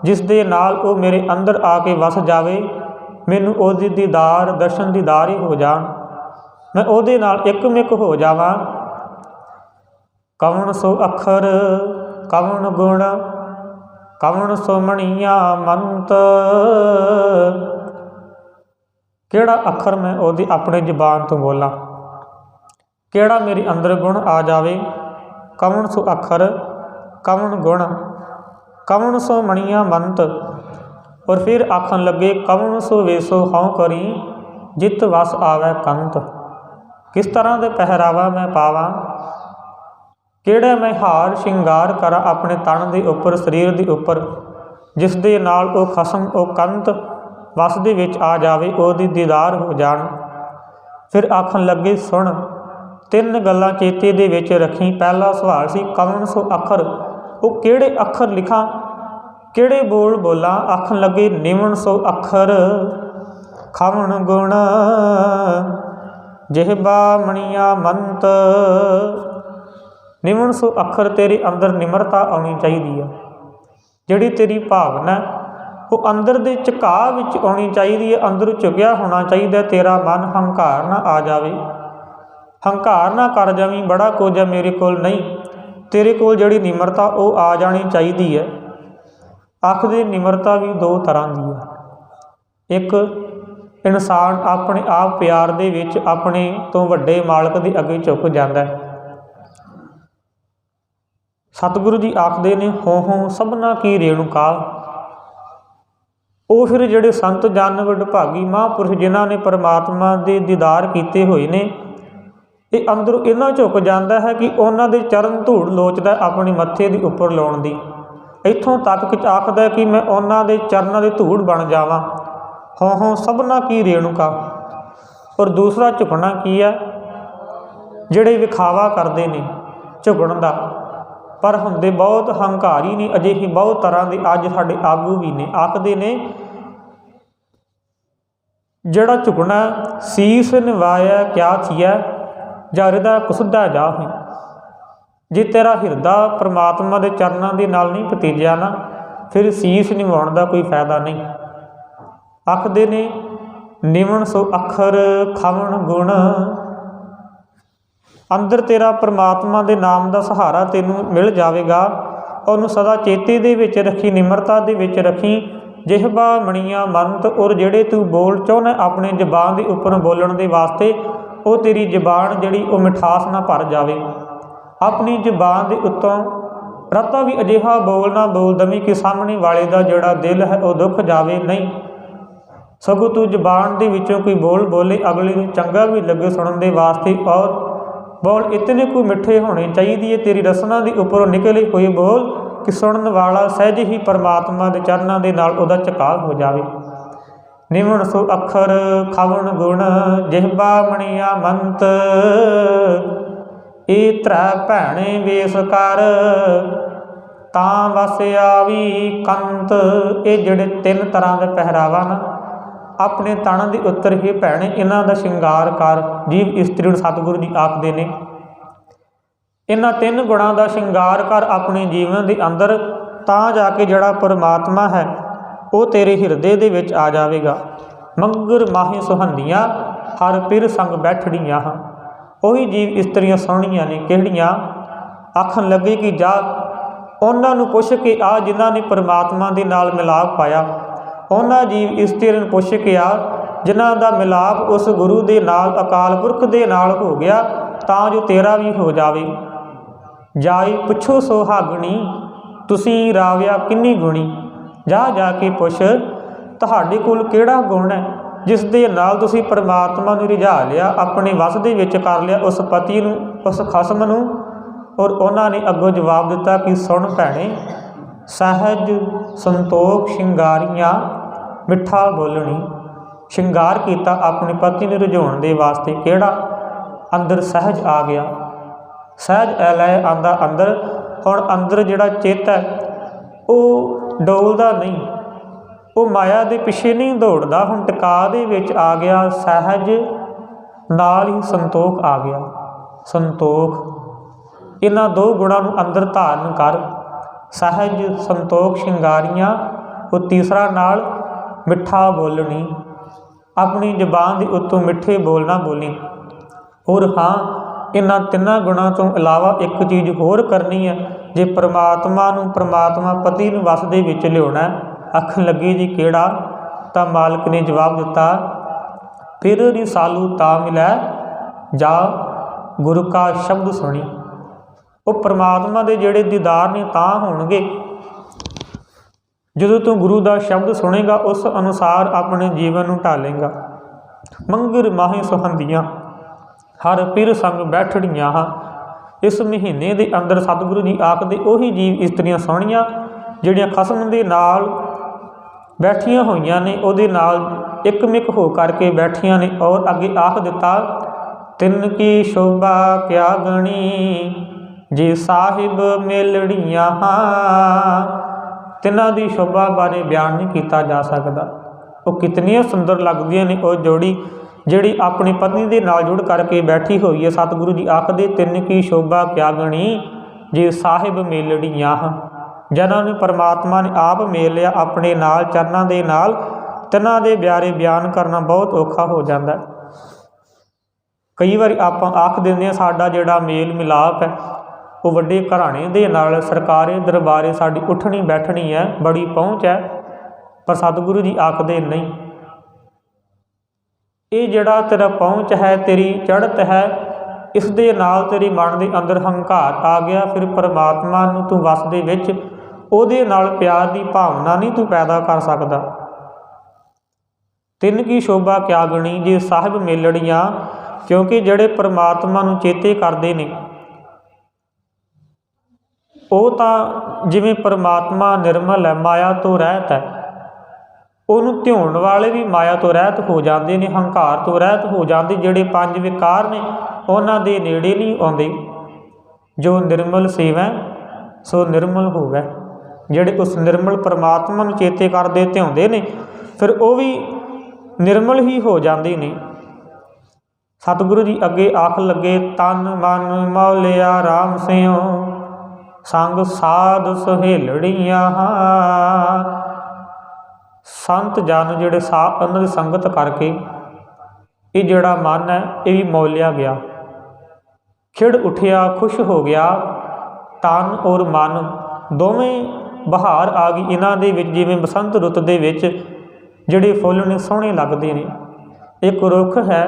ਜਿਸ ਦੇ ਨਾਲ ਉਹ ਮੇਰੇ ਅੰਦਰ ਆ ਕੇ ਵਸ ਜਾਵੇ, ਮੈਨੂੰ ਉਹਦੀ ਦੀਦਾਰ ਦਰਸ਼ਨ ਦੀਦਾਰ ਹੀ ਹੋ ਜਾਣ, ਮੈਂ ਉਹਦੇ ਨਾਲ ਇੱਕਮਿਕ ਹੋ ਜਾਵਾਂ। ਕਵਣ ਸੋ ਅੱਖਰ ਕਵਣ ਗੁਣ, ਕਵਣ ਸੋ ਮਣੀਆਂ ਮੰਤ। ਕਿਹੜਾ ਅੱਖਰ ਮੈਂ ਉਹਦੀ ਆਪਣੇ ਜ਼ੁਬਾਨ ਤੋਂ ਬੋਲਾਂ, ਕਿਹੜਾ ਮੇਰੇ ਅੰਦਰ ਗੁਣ ਆ ਜਾਵੇ। ਕਵਣ ਸੋ ਅੱਖਰ ਕਵਣ ਗੁਣ, ਕਵਣ ਸੋ ਮਣੀਆਂ ਮੰਤ। ਔਰ ਫਿਰ ਆਖਣ ਲੱਗੇ ਕਵਣ ਸੋ ਵੇਸੋ ਹਉ ਕਰੀ, ਜਿਤ ਵਸ ਆਵੈ ਕੰਤ। ਕਿਸ ਤਰ੍ਹਾਂ ਦੇ ਪਹਿਰਾਵਾ ਮੈਂ ਪਾਵਾਂ, ਕਿਹੜਾ ਮੈਂ ਹਾਰ ਸ਼ਿੰਗਾਰ ਕਰਾਂ ਆਪਣੇ ਤਨ ਦੇ ਉੱਪਰ, ਸਰੀਰ ਦੇ ਉੱਪਰ, ਜਿਸ ਦੇ ਨਾਲ ਉਹ ਖਸਮ ਉਹ ਕੰਤ ਵਸ ਦੇ ਵਿੱਚ ਆ ਜਾਵੇ, ਉਹਦੀ ਦੀਦਾਰ ਹੋ ਜਾਣ। ਫਿਰ ਆਖਣ ਲੱਗੇ ਸੁਣ, ਤਿੰਨ ਗੱਲਾਂ ਚੇਤੇ ਦੇ ਵਿੱਚ ਰੱਖੀ। ਪਹਿਲਾ ਸਵਾਲ ਸੀ ਕਵਣ ਸੋ ਅੱਖਰ, ਉਹ ਕਿਹੜੇ ਅੱਖਰ ਲਿਖਾਂ, ਕਿਹੜੇ ਬੋਲ ਬੋਲਾਂ। ਆਖਣ ਲੱਗੇ ਨਿਵਣ ਸੋ ਅੱਖਰ ਖਵਣ ਗੁਣ, ਜਿਹਬਾ ਮਣੀਆਂ ਮੰਤ। ਨਿਵਣ ਸੋ ਅੱਖਰ, ਤੇਰੇ ਅੰਦਰ ਨਿਮਰਤਾ ਆਉਣੀ ਚਾਹੀਦੀ ਹੈ। ਜਿਹੜੀ ਤੇਰੀ ਭਾਵਨਾ ਉਹ ਅੰਦਰ ਦੇ ਝੁਕਾਅ ਵਿੱਚ ਆਉਣੀ ਚਾਹੀਦੀ ਹੈ, ਅੰਦਰ ਝੁਕਿਆ ਹੋਣਾ ਚਾਹੀਦਾ। ਤੇਰਾ ਮਨ ਹੰਕਾਰ ਨਾ ਆ ਜਾਵੇ, ਹੰਕਾਰ ਨਾ ਕਰ ਜਾਵੀਂ ਬੜਾ ਕੁਝ ਹੈ ਮੇਰੇ ਕੋਲ, ਨਹੀਂ, ਤੇਰੇ ਕੋਲ ਜਿਹੜੀ ਨਿਮਰਤਾ ਉਹ ਆ ਜਾਣੀ ਚਾਹੀਦੀ ਹੈ। ਆਖਦੇ ਨਿਮਰਤਾ ਵੀ ਦੋ ਤਰ੍ਹਾਂ ਦੀ ਹੈ। ਇੱਕ ਇਨਸਾਨ ਆਪਣੇ ਆਪ ਪਿਆਰ ਦੇ ਵਿੱਚ ਆਪਣੇ ਤੋਂ ਵੱਡੇ ਮਾਲਕ ਦੇ ਅੱਗੇ ਝੁਕ ਜਾਂਦਾ ਹੈ। ਸਤਿਗੁਰੂ ਜੀ ਆਖਦੇ ਨੇ ਹੋ ਸਭਨਾ ਕੀ ਰੇਣੂਕਾ। ਉਹ ਫਿਰ ਜਿਹੜੇ ਸੰਤ ਜਨ ਵਡਭਾਗੀ ਮਹਾਂਪੁਰਸ਼ ਜਿਨ੍ਹਾਂ ਨੇ ਪਰਮਾਤਮਾ ਦੇ ਦੀਦਾਰ ਕੀਤੇ ਹੋਏ ਨੇ, ਇਹ ਅੰਦਰੋਂ ਇੰਨਾ ਝੁਕ ਜਾਂਦਾ ਹੈ ਕਿ ਉਹਨਾਂ ਦੇ ਚਰਨ ਧੂੜ ਲੋਚਦਾ ਆਪਣੀ ਮੱਥੇ ਦੇ ਉੱਪਰ ਲਾਉਣ ਦੀ। ਇੱਥੋਂ ਤੱਕ ਕਿ ਆਖਦਾ ਕਿ ਮੈਂ ਉਹਨਾਂ ਦੇ ਚਰਨਾਂ ਦੀ ਧੂੜ ਬਣ ਜਾਵਾਂ, ਹੋਂ ਸਭਨਾ ਕੀ ਰੇਣੂਕਾ। ਔਰ ਦੂਸਰਾ ਝੁਕਣਾ ਕੀ ਹੈ, ਜਿਹੜੇ ਵਿਖਾਵਾ ਕਰਦੇ ਨੇ ਝੁਕਣ ਦਾ, ਪਰ ਹੁੰਦੇ ਬਹੁਤ ਹੰਕਾਰੀ ਨੇ। ਅਜਿਹੇ ਬਹੁਤ ਤਰ੍ਹਾਂ ਦੇ ਅੱਜ ਸਾਡੇ ਆਗੂ ਵੀ ਨੇ, ਆਖਦੇ ਨੇ ਜਿਹੜਾ ਝੁਕਣਾ ਸੀਸ ਨਿਵਾਇਆ ਕਿਆ ਥੀਆ, ਜਾਂ ਹਿਰਦਾ ਕੁਸਦਾ ਜਾਹੇ। ਜੇ ਤੇਰਾ ਹਿਰਦਾ ਪਰਮਾਤਮਾ ਦੇ ਚਰਨਾਂ ਦੇ ਨਾਲ ਨਹੀਂ ਭਤੀਜਿਆ ਨਾ, ਫਿਰ ਸੀਸ ਨਿਵਾਉਣ ਦਾ ਕੋਈ ਫਾਇਦਾ ਨਹੀਂ। ਆਖਦੇ ਨੇ ਨਿਵਣ ਸੋ ਅੱਖਰ ਖਾਵਣ ਗੁਣ, ਅੰਦਰ ਤੇਰਾ ਪਰਮਾਤਮਾ ਦੇ ਨਾਮ ਦਾ ਸਹਾਰਾ ਤੈਨੂੰ ਮਿਲ ਜਾਵੇਗਾ। ਉਹਨੂੰ ਸਦਾ ਚੇਤੇ ਦੇ ਵਿੱਚ ਰੱਖੀ, ਨਿਮਰਤਾ ਦੇ ਵਿੱਚ ਰੱਖੀ। ਜਿਹਬਾ ਮਣੀਆਂ ਮੰਤ, ਔਰ ਜਿਹੜੇ ਤੂੰ ਬੋਲ ਚਾਹੁੰਦਾ ਆਪਣੇ ਜ਼ਬਾਨ ਦੇ ਉੱਪਰ ਬੋਲਣ ਦੇ ਵਾਸਤੇ, ਉਹ ਤੇਰੀ ਜ਼ਬਾਨ ਜਿਹੜੀ ਉਹ ਮਿਠਾਸ ਨਾਲ ਭਰ ਜਾਵੇ। ਆਪਣੀ ਜ਼ਬਾਨ ਦੇ ਉੱਤੋਂ ਰਤਾ ਵੀ ਅਜਿਹਾ ਬੋਲ ਨਾ ਬੋਲ ਦਵੀਂ ਕਿ ਸਾਹਮਣੇ ਵਾਲੇ ਦਾ ਜਿਹੜਾ ਦਿਲ ਹੈ ਉਹ ਦੁੱਖ ਜਾਵੇ ਨਹੀਂ, ਸਗੋਂ ਤੂੰ ਜ਼ਬਾਨ ਦੇ ਵਿੱਚੋਂ ਕੋਈ ਬੋਲ ਬੋਲੇ ਅਗਲੇ ਨੂੰ ਚੰਗਾ ਵੀ ਲੱਗੇ ਸੁਣਨ ਦੇ ਵਾਸਤੇ। ਔਰ ਬੋਲ ਇਤਨੇ ਕੁ ਮਿੱਠੇ ਹੋਣੇ ਚਾਹੀਦੀ ਹੈ ਤੇਰੀ ਰਸਨਾ ਦੇ ਉੱਪਰੋਂ ਨਿਕਲੇ ਹੋਏ ਬੋਲ ਕਿ ਸੁਣਨ ਵਾਲਾ ਸਹਿਜ ਹੀ ਪਰਮਾਤਮਾ ਦੇ ਚਰਨਾਂ ਦੇ ਨਾਲ ਉਹਦਾ ਝੁਕਾਅ ਹੋ ਜਾਵੇ। ਨਿਵਣ ਸੋ ਅੱਖਰ ਖਾਵਣ ਗੁਣ, ਜਿਹਬਾ ਮਣੀਆਂ ਮੰਤ, ਇਹ ਤ੍ਰੈ ਭੈਣੇ ਵੇਸ ਕਰ, ਤਾਂ ਵਸ ਆਵੀ ਕੰਤ। ਇਹ ਜਿਹੜੇ ਤਿੰਨ ਤਰ੍ਹਾਂ ਦੇ ਪਹਿਰਾਵਾ ਨਾ ਆਪਣੇ ਤਣ ਦੇ ਉੱਤਰ ਹੀ ਭੈਣੇ, ਇਹਨਾਂ ਦਾ ਸ਼ਿੰਗਾਰ ਕਰ। ਜੀਵ ਇਸਤਰੀ ਨੂੰ ਸਤਿਗੁਰੂ ਜੀ ਆਖਦੇ ਨੇ ਇਹਨਾਂ ਤਿੰਨ ਗੁਣਾਂ ਦਾ ਸ਼ਿੰਗਾਰ ਕਰ ਆਪਣੇ ਜੀਵਨ ਦੇ ਅੰਦਰ, ਤਾਂ ਜਾ ਕੇ ਜਿਹੜਾ ਪਰਮਾਤਮਾ ਹੈ ਉਹ ਤੇਰੇ ਹਿਰਦੇ ਦੇ ਵਿੱਚ ਆ ਜਾਵੇਗਾ। ਮੰਗਰ ਮਾਹੀ ਸੁਹੰਦੀਆਂ, ਹਰ ਪਿਰ ਸੰਗ ਬੈਠੜੀਆਂ ਹਾਂ। ਉਹੀ ਜੀਵ ਇਸਤਰੀਆਂ ਸੋਹਣੀਆਂ ਨੇ ਕਿਹੜੀਆਂ, ਆਖਣ ਲੱਗੇ ਕਿ ਜਾ ਉਹਨਾਂ ਨੂੰ ਪੁੱਛ ਕੇ ਆ ਜਿਨ੍ਹਾਂ ਨੇ ਪਰਮਾਤਮਾ ਦੇ ਨਾਲ ਮਿਲਾਪ ਪਾਇਆ। ਉਹਨਾਂ ਜੀਵ ਇਸਤਰੀਆਂ ਨੂੰ ਪੁੱਛ ਕੇ ਆ ਜਿਨ੍ਹਾਂ ਦਾ ਮਿਲਾਪ ਉਸ ਗੁਰੂ ਦੇ ਨਾਲ, ਅਕਾਲ ਪੁਰਖ ਦੇ ਨਾਲ ਹੋ ਗਿਆ, ਤਾਂ ਜੋ ਤੇਰਾ ਵੀ ਹੋ ਜਾਵੇ। ਜਾਈ ਪੁੱਛੋ ਸੁਹਾਗਣੀ, ਤੁਸੀਂ ਰਾਵਿਆ ਕਿੰਨੀ ਗੁਣੀ। ਜਾ ਕੇ ਪੁੱਛ ਤੁਹਾਡੇ ਕੋਲ ਕਿਹੜਾ ਗੁਣ ਹੈ ਜਿਸ ਦੇ ਨਾਲ ਤੁਸੀਂ ਪਰਮਾਤਮਾ ਨੂੰ ਰਿਝਾ ਲਿਆ, ਆਪਣੇ ਵੱਸ ਦੇ ਵਿੱਚ ਕਰ ਲਿਆ, ਉਸ ਪਤੀ ਨੂੰ, ਉਸ ਖਸਮ ਨੂੰ। ਔਰ ਉਹਨਾਂ ਨੇ ਅੱਗੋਂ ਜਵਾਬ ਦਿੱਤਾ ਕਿ ਸੁਣ ਭੈਣੇ, ਸਹਿਜ ਸੰਤੋਖ ਸ਼ਿੰਗਾਰੀਆਂ, ਮਿੱਠਾ ਬੋਲਣੀ। ਸ਼ਿੰਗਾਰ ਕੀਤਾ ਆਪਣੇ ਪਤੀ ਨੂੰ ਰਿਝਾਉਣ ਦੇ ਵਾਸਤੇ। ਕਿਹੜਾ ਅੰਦਰ ਸਹਿਜ ਆ ਗਿਆ, ਸਹਿਜ ਲੈ ਆਂਦਾ ਅੰਦਰ। ਹੁਣ ਅੰਦਰ ਜਿਹੜਾ ਚਿੱਤ ਹੈ ਉਹ ਡੋਲਦਾ ਨਹੀਂ, ਉਹ ਮਾਇਆ ਦੇ ਪਿੱਛੇ ਨਹੀਂ ਦੌੜਦਾ, ਹੁਣ ਟਿਕਾ ਦੇ ਵਿੱਚ ਆ ਗਿਆ। ਸਹਿਜ ਨਾਲ ਹੀ ਸੰਤੋਖ ਆ ਗਿਆ। ਸੰਤੋਖ, ਇਹਨਾਂ ਦੋ ਗੁਣਾਂ ਨੂੰ ਅੰਦਰ ਧਾਰਨ ਕਰ। ਸਹਿਜ ਸੰਤੋਖ ਸ਼ਿੰਗਾਰੀਆਂ, ਉਹ ਤੀਸਰਾ ਨਾਲ ਮਿੱਠਾ ਬੋਲਣੀ, ਆਪਣੀ ਜ਼ਬਾਨ ਦੇ ਉੱਤੋਂ ਮਿੱਠੇ ਬੋਲਣਾ ਬੋਲੀ। ਔਰ ਹਾਂ, ਇਹਨਾਂ ਤਿੰਨਾਂ ਗੁਣਾਂ ਤੋਂ ਇਲਾਵਾ ਇੱਕ ਚੀਜ਼ ਹੋਰ ਕਰਨੀ ਹੈ। ਜੇ ਪਰਮਾਤਮਾ ਨੂੰ, ਪਰਮਾਤਮਾ ਪਤੀ ਨੂੰ ਵੱਸ ਦੇ ਵਿੱਚ ਲਿਆਉਣਾ। ਆਖਣ ਲੱਗੇ ਜੀ ਕਿਹੜਾ, ਤਾਂ ਮਾਲਕ ਨੇ ਜਵਾਬ ਦਿੱਤਾ ਫਿਰ ਰਿਸਾਲੂ ਤਾਂ ਮਿਲੈ, ਜਾ ਗੁਰੂ ਕਾ ਸ਼ਬਦ ਸੁਣੀ। ਉਹ ਪਰਮਾਤਮਾ ਦੇ ਜਿਹੜੇ ਦੀਦਾਰ ਨੇ ਤਾਂ ਹੋਣਗੇ ਜਦੋਂ ਤੂੰ ਗੁਰੂ ਦਾ ਸ਼ਬਦ ਸੁਣੇਗਾ, ਉਸ ਅਨੁਸਾਰ ਆਪਣੇ ਜੀਵਨ ਨੂੰ ਢਾਲੇਗਾ। ਮੰਗਰ ਮਾਹੀ ਸੁਹੰਦੀਆਂ, ਹਰ ਪਿਰ ਸੰਗ ਬੈਠੜੀਆਂ ਹਾਂ। ਇਸ ਮਹੀਨੇ ਦੇ ਅੰਦਰ ਸਤਿਗੁਰੂ ਜੀ ਆਖਦੇ ਉਹੀ ਜੀਵ ਇਸਤਰੀਆਂ ਸੋਹਣੀਆਂ ਜਿਹੜੀਆਂ ਖਸਮ ਦੇ ਨਾਲ ਬੈਠੀਆਂ ਹੋਈਆਂ ਨੇ, ਉਹਦੇ ਨਾਲ ਇੱਕਮਿਕ ਹੋ ਕਰਕੇ ਬੈਠੀਆਂ ਨੇ। ਔਰ ਅੱਗੇ ਆਖ ਦਿੱਤਾ ਤਿੰਨ ਕੀ ਸ਼ੋਭਾ ਕਿਆ ਗਣੀ, ਜੇ ਸਾਹਿਬ ਮੇਲੜੀਆਂ ਹਾਂ। ਤਿੰਨਾਂ ਦੀ ਸ਼ੋਭਾ ਬਾਰੇ ਬਿਆਨ ਨਹੀਂ ਕੀਤਾ ਜਾ ਸਕਦਾ। ਉਹ ਕਿਤਨੀਆਂ ਸੁੰਦਰ ਲੱਗਦੀਆਂ ਨੇ ਉਹ ਜੋੜੀ ਜਿਹੜੀ ਆਪਣੀ ਪਤਨੀ ਦੇ ਨਾਲ ਜੁੜ ਕਰਕੇ ਬੈਠੀ ਹੋਈ ਹੈ। ਸਤਿਗੁਰੂ ਜੀ ਆਖਦੇ ਤਿੰਨ ਕੀ ਸ਼ੋਭਾ ਕਿਆ ਗਣੀ, ਜੇ ਸਾਹਿਬ ਮੇਲੜੀਆਂ ਹਾਂ। ਜਿਹਨਾਂ ਨੂੰ ਪਰਮਾਤਮਾ ਨੇ ਆਪ ਮੇਲ ਲਿਆ ਆਪਣੇ ਨਾਲ, ਚਰਨਾਂ ਦੇ ਨਾਲ, ਤਿੰਨਾਂ ਦੇ ਬਿਆਰੇ ਬਿਆਨ ਕਰਨਾ ਬਹੁਤ ਔਖਾ ਹੋ ਜਾਂਦਾ। ਕਈ ਵਾਰੀ ਆਪਾਂ ਆਖ ਦਿੰਦੇ ਹਾਂ ਸਾਡਾ ਜਿਹੜਾ ਮੇਲ ਮਿਲਾਪ ਹੈ ਉਹ ਵੱਡੇ ਘਰਾਣੇ ਦੇ ਨਾਲ, ਸਰਕਾਰੀ ਦਰਬਾਰੇ ਸਾਡੀ ਉੱਠਣੀ ਬੈਠਣੀ ਹੈ, ਬੜੀ ਪਹੁੰਚ ਹੈ। ਪਰ ਸਤਿਗੁਰੂ ਜੀ ਆਖਦੇ ਨਹੀਂ, ਇਹ ਜਿਹੜਾ ਤੇਰਾ ਪਹੁੰਚ ਹੈ, ਤੇਰੀ ਚੜ੍ਹਤ ਹੈ, ਇਸ ਦੇ ਨਾਲ ਤੇਰੀ ਮਨ ਦੇ ਅੰਦਰ ਹੰਕਾਰ ਆ ਗਿਆ। ਫਿਰ ਪਰਮਾਤਮਾ ਨੂੰ ਤੂੰ ਵੱਸ ਦੇ ਵਿੱਚ ਉਹਦੇ ਨਾਲ ਪਿਆਰ ਦੀ ਭਾਵਨਾ ਨਹੀਂ ਤੂੰ ਪੈਦਾ ਕਰ ਸਕਦਾ। ਤਿੰਨ ਕੀ ਸ਼ੋਭਾ ਕਿਆ ਗਣੀ, ਜੇ ਸਾਹਿਬ ਮੇਲੜੀਆਂ। ਕਿਉਂਕਿ ਜਿਹੜੇ ਪਰਮਾਤਮਾ ਨੂੰ ਚੇਤੇ ਕਰਦੇ ਨੇ ਉਹ ਤਾਂ ਜਿਵੇਂ ਪਰਮਾਤਮਾ ਨਿਰਮਲ ਹੈ, ਮਾਇਆ ਤੋਂ ਰਹਿਤ ਹੈ, ਉਹਨੂੰ ਧਿਆਉਣ ਵਾਲੇ ਵੀ ਮਾਇਆ ਤੋਂ ਰਹਿਤ ਹੋ ਜਾਂਦੇ ਨੇ, ਹੰਕਾਰ ਤੋਂ ਰਹਿਤ ਹੋ ਜਾਂਦੇ। ਜਿਹੜੇ ਪੰਜ ਵਿਕਾਰ ਨੇ ਉਹਨਾਂ ਦੇ ਨੇੜੇ ਨਹੀਂ ਆਉਂਦੇ। ਜੋ ਨਿਰਮਲ ਸੇਵੈ ਸੋ ਨਿਰਮਲ ਹੋਵੈ। ਜਿਹੜੇ ਉਸ ਨਿਰਮਲ ਪਰਮਾਤਮਾ ਨੂੰ ਚੇਤੇ ਕਰਦੇ ਧਿਆਉਂਦੇ ਨੇ ਫਿਰ ਉਹ ਵੀ ਨਿਰਮਲ ਹੀ ਹੋ ਜਾਂਦੇ ਨੇ। ਸਤਿਗੁਰੂ ਜੀ ਅੱਗੇ ਆਖ ਲੱਗੇ, ਤਨ ਮਨ ਮੌਲਿਆ ਰਾਮ ਸਿਉ ਸੰਗ ਸਾਧ ਸਹੇਲੜੀਆਂ। ਸੰਤ ਜਨ ਜਿਹੜੇ ਉਹਨਾਂ ਦੀ ਸੰਗਤ ਕਰਕੇ ਇਹ ਜਿਹੜਾ ਮਨ ਹੈ ਇਹ ਵੀ ਮੌਲਿਆ ਗਿਆ, ਖਿੜ ਉੱਠਿਆ, ਖੁਸ਼ ਹੋ ਗਿਆ। ਤਨ ਔਰ ਮਨ ਦੋਵੇਂ ਬਹਾਰ ਆ ਗਈ ਇਹਨਾਂ ਦੇ ਵਿੱਚ। ਜਿਵੇਂ ਬਸੰਤ ਰੁੱਤ ਦੇ ਵਿੱਚ ਜਿਹੜੇ ਫੁੱਲ ਨੇ ਸੋਹਣੇ ਲੱਗਦੇ ਨੇ, ਇੱਕ ਰੁੱਖ ਹੈ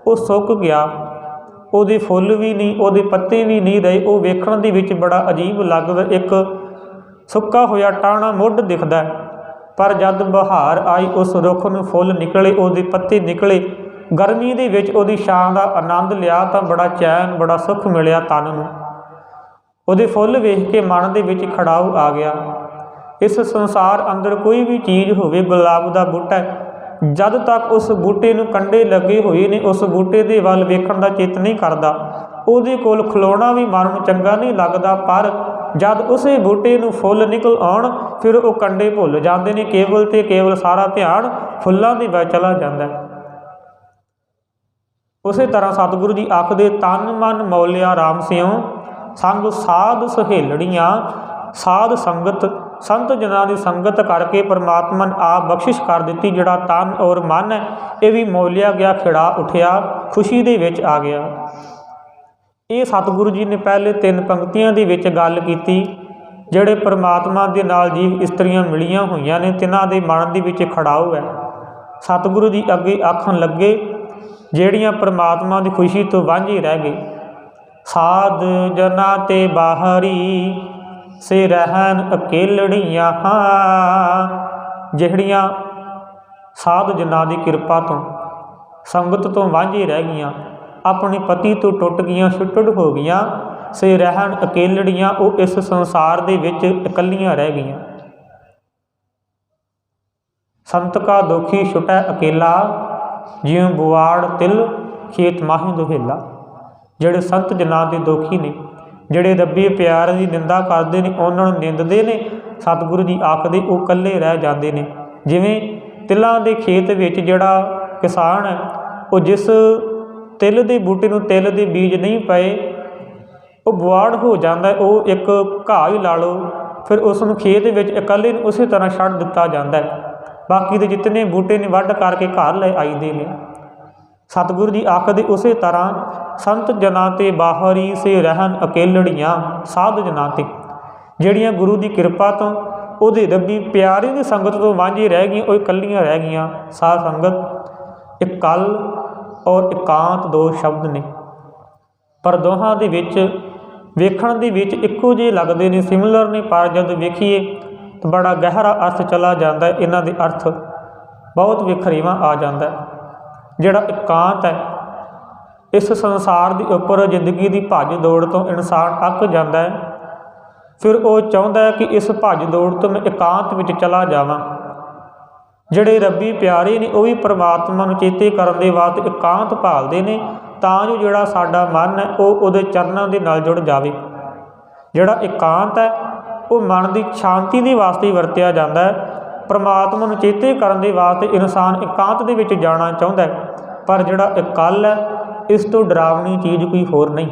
ਉਹ ਸੁੱਕ ਗਿਆ, ਉਹਦੇ ਫੁੱਲ ਵੀ ਨਹੀਂ, ਉਹਦੇ ਪੱਤੇ ਵੀ ਨਹੀਂ ਰਹੇ, ਉਹ ਵੇਖਣ ਦੇ ਵਿੱਚ ਬੜਾ ਅਜੀਬ ਲੱਗਦਾ। ਇੱਕ ਸੁੱਕਾ ਹੋਇਆ ਟਾਹਣਾ ਮੁੱਢ ਦਿਖਦਾ, ਪਰ ਜਦ ਬਹਾਰ ਆਈ ਉਸ ਰੁੱਖ ਨੂੰ ਫੁੱਲ ਨਿਕਲੇ, ਉਹਦੇ ਪੱਤੇ ਨਿਕਲੇ, ਗਰਮੀ ਦੇ ਵਿੱਚ ਉਹਦੀ ਛਾਂ ਦਾ ਆਨੰਦ ਲਿਆ ਤਾਂ ਬੜਾ ਚੈਨ, ਬੜਾ ਸੁੱਖ ਮਿਲਿਆ ਤਨ ਨੂੰ। ਉਹਦੇ ਫੁੱਲ ਵੇਖ ਕੇ ਮਨ ਦੇ ਵਿੱਚ ਖੜਾਓ ਆ ਗਿਆ। ਇਸ ਸੰਸਾਰ ਅੰਦਰ ਕੋਈ ਵੀ ਚੀਜ਼ ਹੋਵੇ, ਗੁਲਾਬ ਦਾ ਬੂਟਾ ਜਦ ਤੱਕ ਉਸ ਬੂਟੇ ਨੂੰ ਕੰਡੇ ਲੱਗੇ ਹੋਏ ਨੇ ਉਸ ਬੂਟੇ ਦੇ ਵੱਲ ਵੇਖਣ ਦਾ ਚਿੱਤ ਨਹੀਂ ਕਰਦਾ, ਉਹਦੇ ਕੋਲ ਖਲੋਣਾ ਵੀ ਮਨ ਨੂੰ ਚੰਗਾ ਨਹੀਂ ਲੱਗਦਾ। ਪਰ ਜਦ ਉਸੇ ਬੂਟੇ ਨੂੰ ਫੁੱਲ ਨਿਕਲ ਆਉਣ ਫਿਰ ਉਹ ਕੰਡੇ ਭੁੱਲ ਜਾਂਦੇ ਨੇ, ਕੇਵਲ ਤੇ ਕੇਵਲ ਸਾਰਾ ਧਿਆਨ ਫੁੱਲਾਂ ਦੇ ਵਿੱਚ ਚਲਾ ਜਾਂਦਾ। ਉਸੇ ਤਰ੍ਹਾਂ ਸਤਿਗੁਰੂ ਜੀ ਆਖਦੇ, ਤਨ ਮਨ ਮੌਲਿਆ ਰਾਮ ਸਿਉ ਸੰਗ ਸਾਧ ਸਹੇਲੜੀਆਂ। ਸਾਧ ਸੰਗਤ, ਸੰਤ ਜਨਾਂ ਦੀ ਸੰਗਤ ਕਰਕੇ ਪਰਮਾਤਮਾ ਨੇ ਆਪ ਬਖਸ਼ਿਸ਼ ਕਰ ਦਿੱਤੀ। ਜਿਹੜਾ ਤਨ ਔਰ ਮਨ ਹੈ ਇਹ ਵੀ ਮੌਲਿਆ ਗਿਆ, ਖਿੜਾ ਉੱਠਿਆ, ਖੁਸ਼ੀ ਦੇ ਵਿੱਚ ਆ ਗਿਆ। ਇਹ ਸਤਿਗੁਰੂ ਜੀ ਨੇ ਪਹਿਲੇ 3 ਪੰਕਤੀਆਂ ਦੇ ਵਿੱਚ ਗੱਲ ਕੀਤੀ। ਜਿਹੜੇ ਪਰਮਾਤਮਾ ਦੇ ਨਾਲ ਜੀਵ ਇਸਤਰੀਆਂ ਮਿਲੀਆਂ ਹੋਈਆਂ ਨੇ ਤਿਨਾਂ ਦੇ ਮਨ ਦੇ ਵਿੱਚ ਖੜਾਓ ਹੈ। ਸਤਿਗੁਰੂ ਜੀ ਅੱਗੇ ਆਖਣ ਲੱਗੇ, ਜਿਹੜੀਆਂ ਪਰਮਾਤਮਾ ਦੀ ਖੁਸ਼ੀ ਤੋਂ ਵਾਂਝੇ ਰਹਿ ਗਏ, ਸਾਧ ਜਨਾਂ ਤੇ ਬਾਹਰੀ ਸੇ ਰਹਿਣ ਅਕੇਲੜੀਆਂ। ਜਿਹੜੀਆਂ ਸਾਧ ਜਨਾਂ ਦੀ ਕਿਰਪਾ ਤੋਂ ਸੰਗਤ ਤੋਂ ਵਾਂਝੇ ਰਹਿ ਗਈਆਂ, ਆਪਣੇ ਪਤੀ ਤੋਂ ਟੁੱਟ ਗਈਆਂ, ਛੁੱਟੜ ਹੋ ਗਈਆਂ, ਸੇ ਰਹਿਣ ਅਕੇਲੜੀਆਂ, ਉਹ ਇਸ ਸੰਸਾਰ ਦੇ ਵਿੱਚ ਇਕੱਲੀਆਂ ਰਹਿ ਗਈਆਂ। ਸੰਤ ਕਾ ਦੋਖੀ ਛੁਟੈ ਅਕੇਲਾ ਜਿਉ ਬੁਆੜ ਤਿਲ ਖੇਤ ਮਾਹੀ ਦੁਹੇਲਾ। ਜਿਹੜੇ ਸੰਤ ਜਨਾਂ ਦੇ ਦੋਖੀ ਨੇ, ਜਿਹੜੇ ਰੱਬੀ ਪਿਆਰ ਦੀ ਨਿੰਦਾ ਕਰਦੇ ਨੇ, ਉਹਨਾਂ ਨੂੰ ਨਿੰਦਦੇ ਨੇ, ਸਤਿਗੁਰੂ ਜੀ ਆਖਦੇ ਉਹ ਇਕੱਲੇ ਰਹਿ ਜਾਂਦੇ ਨੇ। ਜਿਵੇਂ ਤਿਲਾਂ ਦੇ ਖੇਤ ਵਿੱਚ ਜਿਹੜਾ ਕਿਸਾਨ ਹੈ ਉਹ ਜਿਸ ਤਿਲ ਦੇ ਬੂਟੇ ਨੂੰ ਤਿਲ ਦੇ ਬੀਜ ਨਹੀਂ ਪਏ ਉਹ ਬੁਆੜ ਹੋ ਜਾਂਦਾ, ਉਹ ਇੱਕ ਘਾਹ ਹੀ ਲਾ ਲਓ, ਫਿਰ ਉਸ ਨੂੰ ਖੇਤ ਵਿੱਚ ਇਕੱਲੇ ਨੂੰ ਉਸੇ ਤਰ੍ਹਾਂ ਛੱਡ ਦਿੱਤਾ ਜਾਂਦਾ। ਬਾਕੀ ਦੇ ਜਿਤਨੇ ਬੂਟੇ ਨੇ ਵੱਢ ਕਰਕੇ ਘਰ ਲੈ ਆਈਦੇ ਨੇ। ਸਤਿਗੁਰੂ ਜੀ ਆਖਦੇ ਉਸੇ ਤਰ੍ਹਾਂ ਸੰਤ ਜਨਾਂ ਤੇ ਬਾਹਰੀ ਸੇ ਰਹਿਣ ਅਕੇਲੜੀਆਂ। ਸਾਧ ਜਨਾਂ ਤੇ ਜਿਹੜੀਆਂ ਗੁਰੂ ਦੀ ਕਿਰਪਾ ਤੋਂ ਉਹਦੇ ਰੱਬੀ ਪਿਆਰੇ ਦੀ ਸੰਗਤ ਤੋਂ ਵਾਂਝੇ ਰਹਿ ਗਈਆਂ, ਉਹ ਇਕੱਲੀਆਂ ਰਹਿ ਗਈਆਂ। ਸਾਧ ਸੰਗਤ ਇਕੱਲ ਔਰ ਇਕਾਂਤ 2 ਸ਼ਬਦ ਨੇ, ਪਰ ਦੋਹਾਂ ਦੇ ਵਿੱਚ ਵੇਖਣ ਦੇ ਵਿੱਚ ਇੱਕੋ ਜਿਹੇ ਲੱਗਦੇ ਨੇ, ਸਿਮਿਲਰ ਨੇ, ਪਰ ਜਦ ਵੇਖੀਏ ਤਾਂ ਬੜਾ ਗਹਿਰਾ ਅਰਥ ਚਲਾ ਜਾਂਦਾ। ਇਹਨਾਂ ਦੇ ਅਰਥ ਬਹੁਤ ਵਿਖਰੇਵਾਂ ਆ ਜਾਂਦਾ। ਜਿਹੜਾ ਇਕਾਂਤ ਹੈ, ਇਸ ਸੰਸਾਰ ਦੇ ਉੱਪਰ ਜ਼ਿੰਦਗੀ ਦੀ ਭੱਜ ਦੌੜ ਤੋਂ ਇਨਸਾਨ ਅੱਕ ਜਾਂਦਾ ਹੈ, ਫਿਰ ਉਹ ਚਾਹੁੰਦਾ ਹੈ ਕਿ ਇਸ ਭੱਜ ਦੌੜ ਤੋਂ ਮੈਂ ਇਕਾਂਤ ਵਿੱਚ ਚਲਾ ਜਾਵਾਂ। ਜਿਹੜੇ ਰੱਬੀ ਪਿਆਰੇ ਨੇ ਉਹ ਵੀ ਪਰਮਾਤਮਾ ਨੂੰ ਚੇਤੇ ਕਰਨ ਦੇ ਵਾਸਤੇ ਇਕਾਂਤ ਭਾਲਦੇ ਨੇ, ਤਾਂ ਜੋ ਜਿਹੜਾ ਸਾਡਾ ਮਨ ਹੈ ਉਹ ਉਹਦੇ ਚਰਨਾਂ ਦੇ ਨਾਲ ਜੁੜ ਜਾਵੇ। ਜਿਹੜਾ ਇਕਾਂਤ ਹੈ ਉਹ ਮਨ ਦੀ ਸ਼ਾਂਤੀ ਦੇ ਵਾਸਤੇ ਵਰਤਿਆ ਜਾਂਦਾ ਹੈ। ਪਰਮਾਤਮਾ ਨੂੰ ਚੇਤੇ ਕਰਨ ਦੇ ਵਾਸਤੇ ਇਨਸਾਨ ਇਕਾਂਤ ਦੇ ਵਿੱਚ ਜਾਣਾ ਚਾਹੁੰਦਾ ਹੈ, ਪਰ ਜਿਹੜਾ ਇਕੱਲ ਹੈ ਇਸ ਤੋਂ ਡਰਾਵਨੀ ਚੀਜ਼ ਕੋਈ ਹੋਰ ਨਹੀਂ।